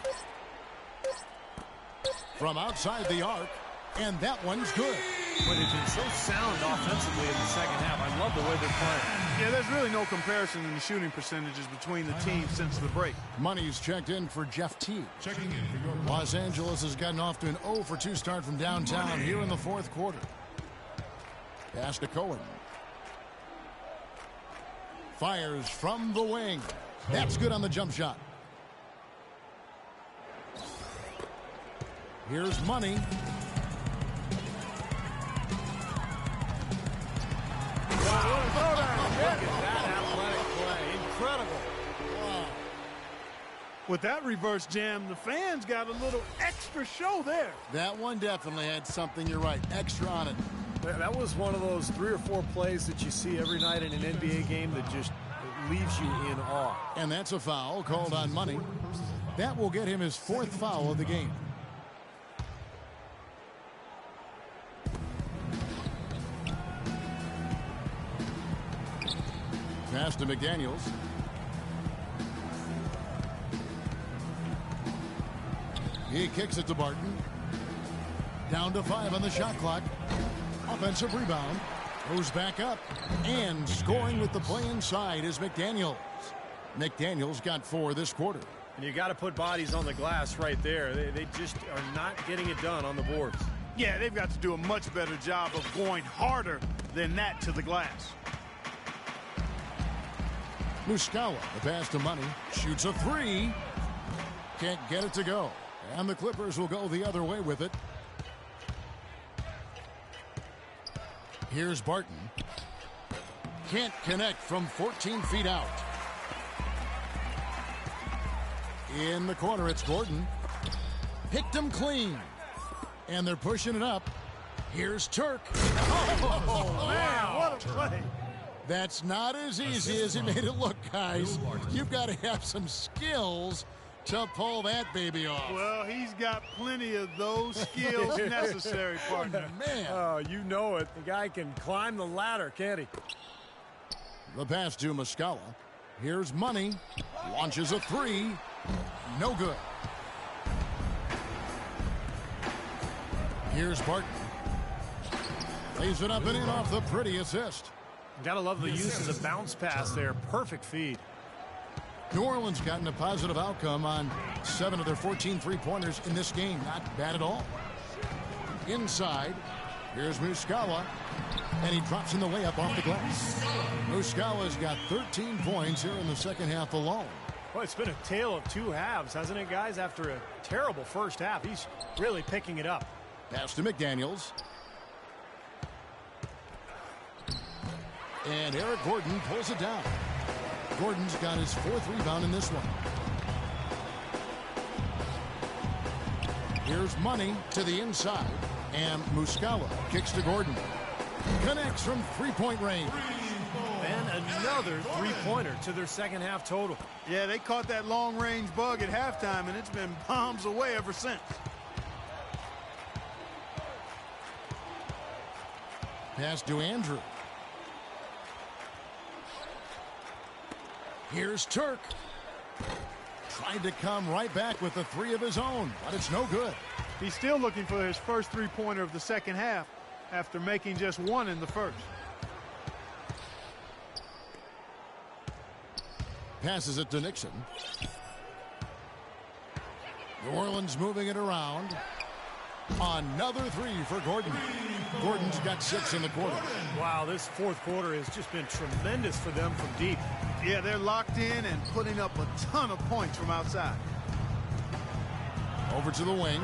From outside the arc, and that one's good. But it's been so sound offensively in the second half. I love the way they're playing. Yeah, there's really no comparison in the shooting percentages between the teams since the break. Money's checked in for Jeff Teague. Checking in for your Los Angeles has gotten off to an 0 for 2 start from downtown here in the fourth quarter. Pass to Cohen. Fires from the wing. That's good on the jump shot. Here's Money. Incredible. Wow. With that reverse jam, the fans got a little extra show there. That one definitely had something, you're right, extra on it. That was one of those 3 or 4 plays that you see every night in an NBA game that just leaves you in awe. And that's a foul called on Money. That will get him his 4th foul of the game. Pass to McDaniels. He kicks it to Barton. Down to 5 on the shot clock. Offensive rebound. Goes back up. And scoring with the play inside is McDaniels. McDaniels got 4 this quarter. And you got to put bodies on the glass right there. They just are not getting it done on the boards. Yeah, they've got to do a much better job of going harder than that to the glass. Muscala, the pass to Money, shoots a three. Can't get it to go. And the Clippers will go the other way with it. Here's Barton. Can't connect from 14 feet out. In the corner, it's Gordon. Picked him clean. And they're pushing it up. Here's Turk. Oh, man, what a play. That's not as easy as he made it look, guys. You've got to have some skills to pull that baby off. Well, he's got plenty of those skills necessary, partner. Man. Oh, you know it. The guy can climb the ladder, can't he? The pass to Muscala. Here's Money. Launches a three. No good. Here's Barton. Lays it up and in off the pretty assist. Gotta love the use of the bounce pass there. Perfect feed. New Orleans gotten a positive outcome on 7 of their 14 three-pointers in this game. Not bad at all. Inside, here's Muscala, and he drops in the layup off the glass. Muscala's got 13 points here in the second half alone. Well, it's been a tale of two halves, hasn't it, guys? After a terrible first half, he's really picking it up. Pass to McDaniels. And Eric Gordon pulls it down. Gordon's got his 4th rebound in this one. Here's Money to the inside. And Muscala kicks to Gordon. Connects from three-point range. And another three-pointer to their second half total. Yeah, they caught that long-range bug at halftime, and it's been bombs away ever since. Pass to Andrew. Here's Turk. Tried to come right back with the three of his own, but it's no good. He's still looking for his first three-pointer of the second half after making just one in the first. Passes it to Nixon. New Orleans moving it around. Another three for Gordon. Gordon's got 6 in the quarter. Wow, this fourth quarter has just been tremendous for them from deep. Yeah, they're locked in and putting up a ton of points from outside. Over to the wing.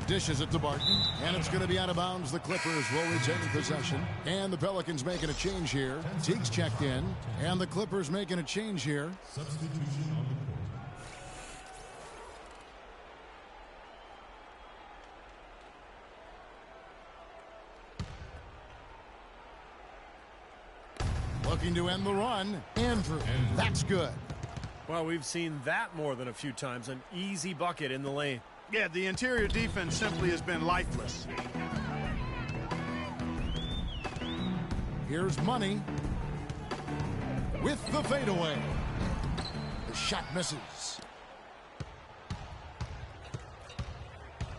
Dishes it to Barton, and it's going to be out of bounds. The Clippers will retain possession, and the Pelicans making a change here. Teague's checked in, and the Clippers making a change here. Substitution on the court. Looking to end the run. Andrew. That's good. Well, we've seen that more than a few times. An easy bucket in the lane. Yeah, the interior defense simply has been lifeless. Here's Money with the fadeaway. The shot misses.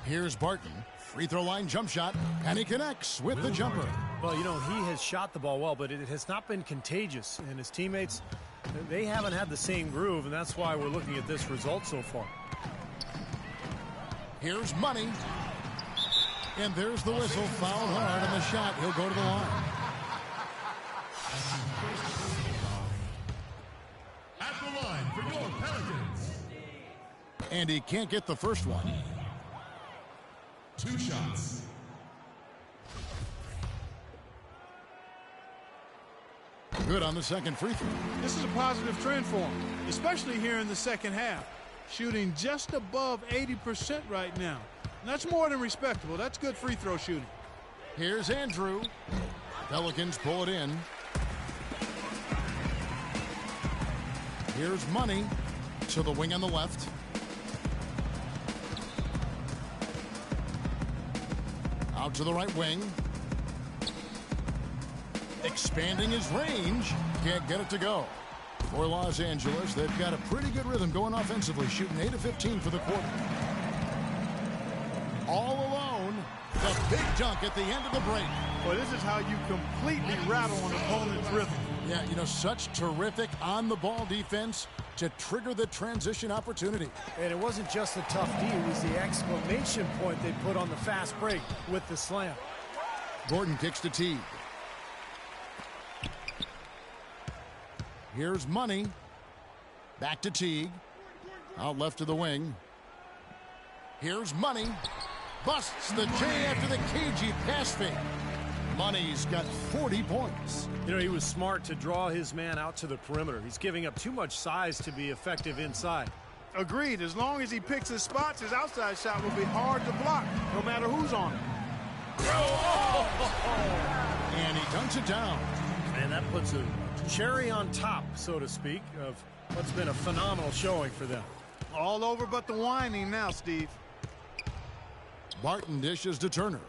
Here's Barton. Free throw line jump shot, and he connects with the jumper. Well, you know, he has shot the ball well, but it has not been contagious. And his teammates, they haven't had the same groove, and that's why we're looking at this result so far. Here's Money. And there's the whistle. Fouled hard on the shot. He'll go to the line. At the line for your Pelicans. And he can't get the first one. 2 shots. Good on the second free throw. This is a positive trend for him, especially here in the second half. Shooting just above 80% right now. And that's more than respectable. That's good free throw shooting. Here's Andrew. Pelicans pull it in. Here's Money to the wing on the left. Out to the right wing. Expanding his range. Can't get it to go. For Los Angeles, they've got a pretty good rhythm going offensively, shooting 8 of 15 for the quarter. All alone, the big dunk at the end of the break. Well, this is how you completely rattle an opponent's rhythm. Yeah, you know, such terrific on-the-ball defense to trigger the transition opportunity. And it wasn't just the tough D, it was the exclamation point they put on the fast break with the slam. Gordon kicks to Teague. Here's Money. Back to Teague. Out left to the wing. Here's Money. Busts the J after the cagey pass fake. Money's got 40 points. You know, he was smart to draw his man out to the perimeter. He's giving up too much size to be effective inside. Agreed. As long as he picks his spots, his outside shot will be hard to block, no matter who's on him. And he dunks it down. And that puts a cherry on top, so to speak, of what's been a phenomenal showing for them. All over but the whining now, Steve. Barton dishes to Turner.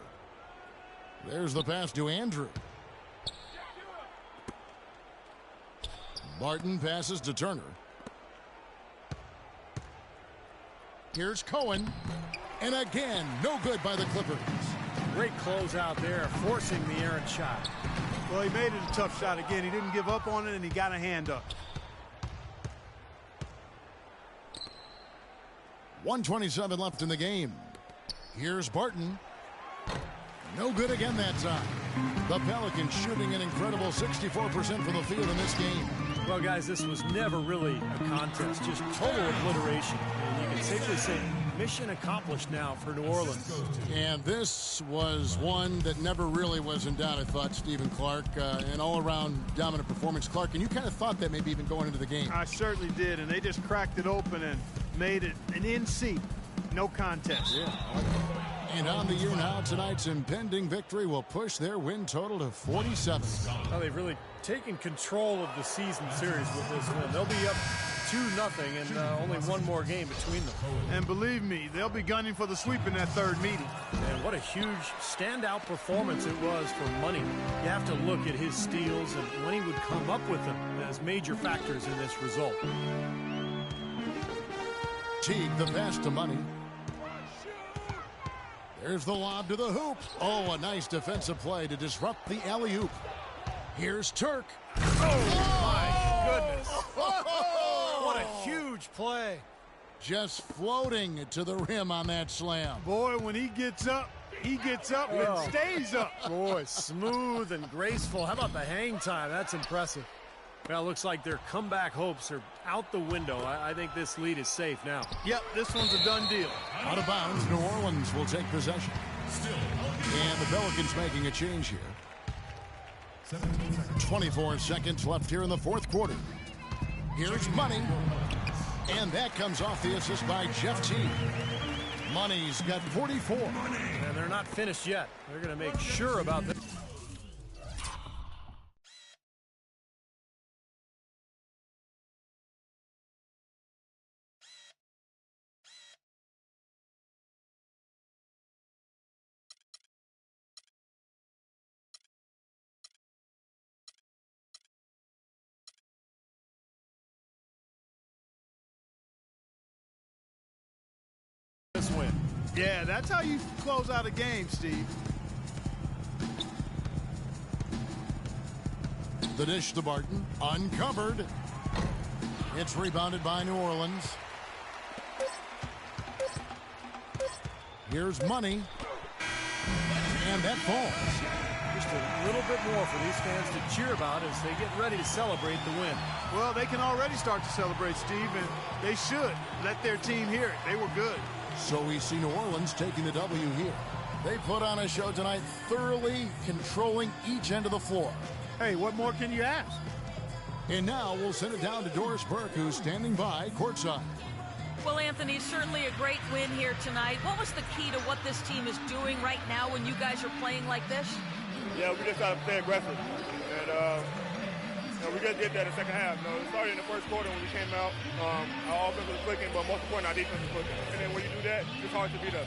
There's the pass to Andrew. Barton passes to Turner. Here's Cohen. And again, no good by the Clippers. Great close out there, forcing the errant shot. Well, he made it a tough shot again. He didn't give up on it, and he got a hand up. 1:27 left in the game. Here's Barton. No good again that time. The Pelicans shooting an incredible 64% from the field in this game. Well, guys, this was never really a contest, just total obliteration. And you can safely say mission accomplished now for New Orleans. And this was one that never really was in doubt, I thought, Stephen Clark. An all-around dominant performance. Clark, and you kind of thought that maybe even going into the game. I certainly did, and they just cracked it open and made it an in-seat. No contest. Yeah. And on the year now, tonight's impending victory will push their win total to 47. Well, they've really taken control of the season series with this win. They'll be up 2-0 and only one more game between them. And believe me, they'll be gunning for the sweep in that third meeting. And what a huge standout performance it was for Money. You have to look at his steals and when he would come up with them as major factors in this result. Teague, the pass to Money. There's the lob to the hoop. Oh, a nice defensive play to disrupt the alley-oop. Here's Turk. Oh, my goodness. What a huge play. Just floating to the rim on that slam. Boy, when he gets up and stays up. Boy, smooth and graceful. How about the hang time? That's impressive. Well, it looks like their comeback hopes are out the window. I think this lead is safe now. Yep, this one's a done deal. Out of bounds, New Orleans will take possession. And the Pelicans making a change here. 24 seconds left here in the fourth quarter. Here's Money. And that comes off the assist by Jeff Teague. Money's got 44. And they're not finished yet. They're going to make sure about this. Win. Yeah, that's how you close out a game, Steve. The dish to Barton. Uncovered. It's rebounded by New Orleans. Here's Money. And that falls. Just a little bit more for these fans to cheer about as they get ready to celebrate the win. Well, they can already start to celebrate, Steve, and they should let their team hear it. They were good. So we see New Orleans taking the W here. They put on a show tonight, thoroughly controlling each end of the floor. Hey, what more can you ask? And now we'll send it down to Doris Burke, who's standing by courtside. Well, Anthony, certainly a great win here tonight. What was the key to what this team is doing right now when you guys are playing like this? Yeah, we just got to stay aggressive. And we just did that in the second half. It started in the first quarter when we came out. Our offense was clicking, but most important, our defense was clicking. And then when you do that, it's hard to beat us.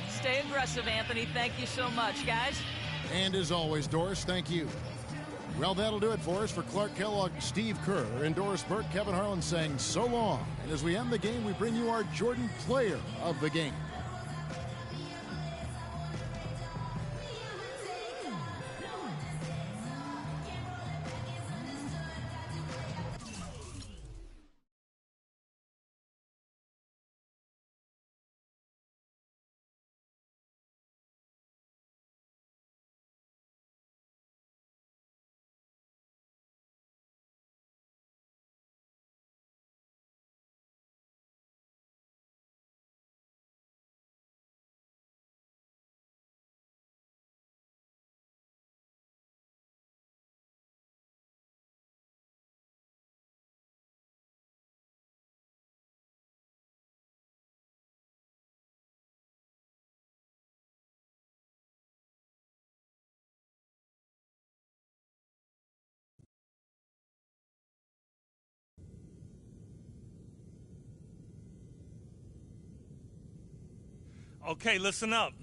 Stay aggressive, Anthony. Thank you so much, guys. And as always, Doris, thank you. Well, that'll do it for us. For Clark Kellogg, Steve Kerr, and Doris Burke, Kevin Harlan saying so long. And as we end the game, we bring you our Jordan Player of the Game. Okay, listen up.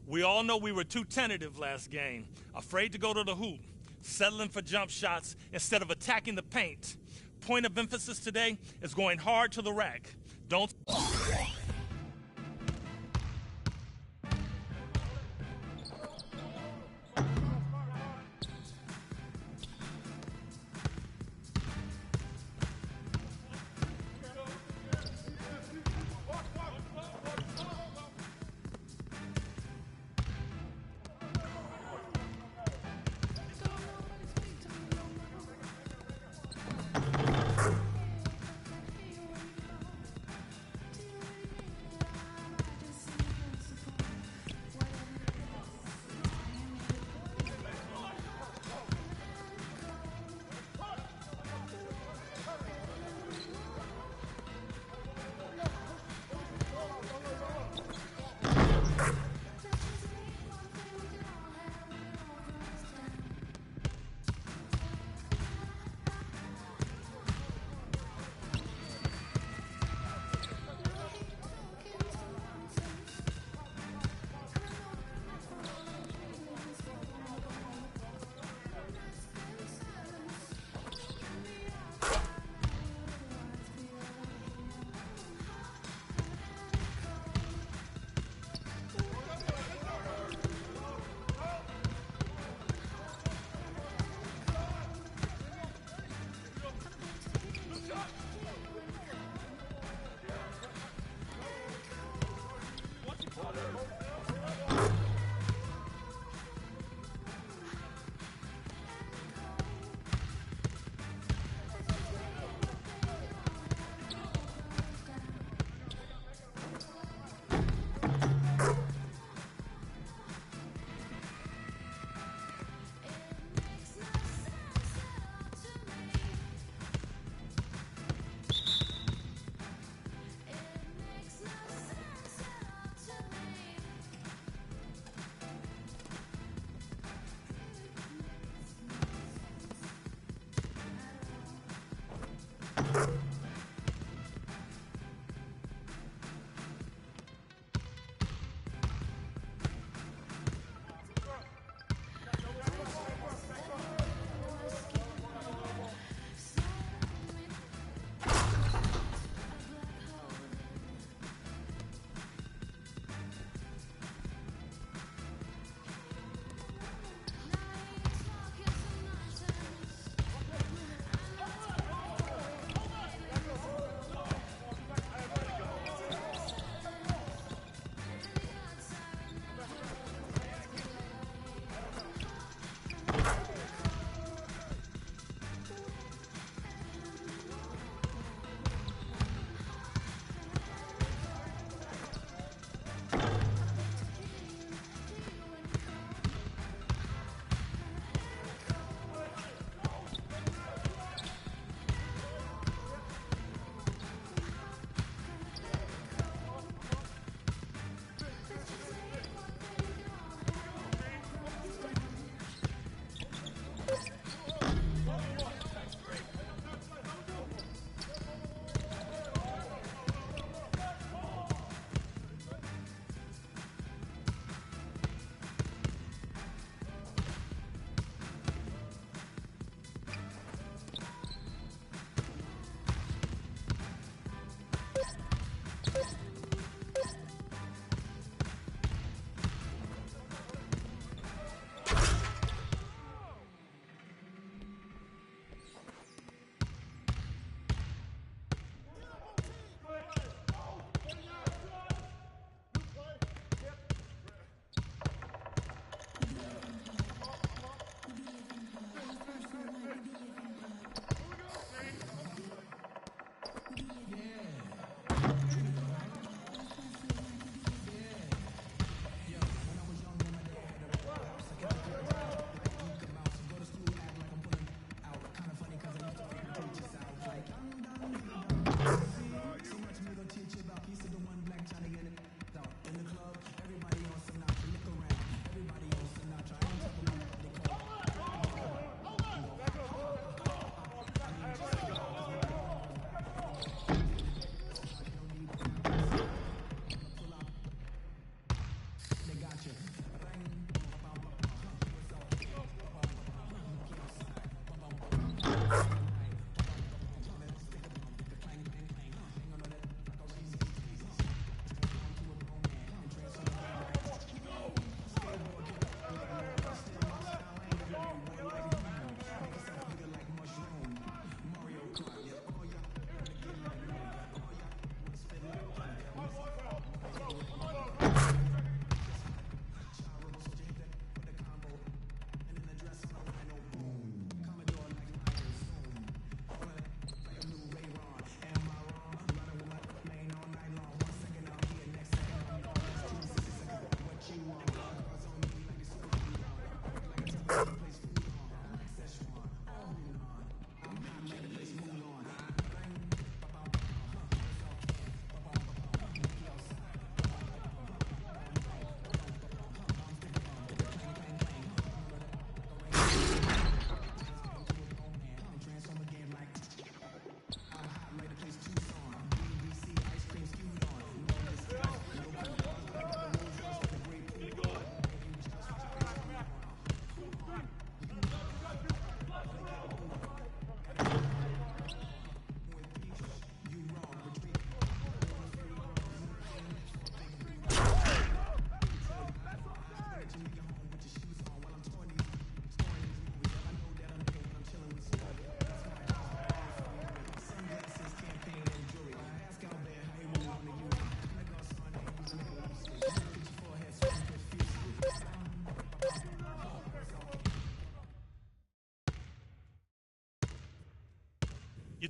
We all know we were too tentative last game, afraid to go to the hoop, settling for jump shots instead of attacking the paint. Point of emphasis today is going hard to the rack. Don't...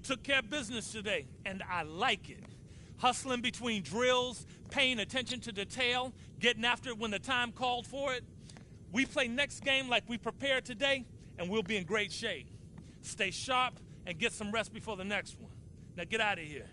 took care of business today, and I like it. Hustling between drills, paying attention to detail, getting after it when the time called for it. We play next game like we prepared today, and we'll be in great shape. Stay sharp and get some rest before the next one. Now get out of here.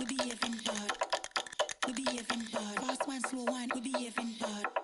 We behaving bad. We behaving bad. Fast one, slow one. We behaving bad.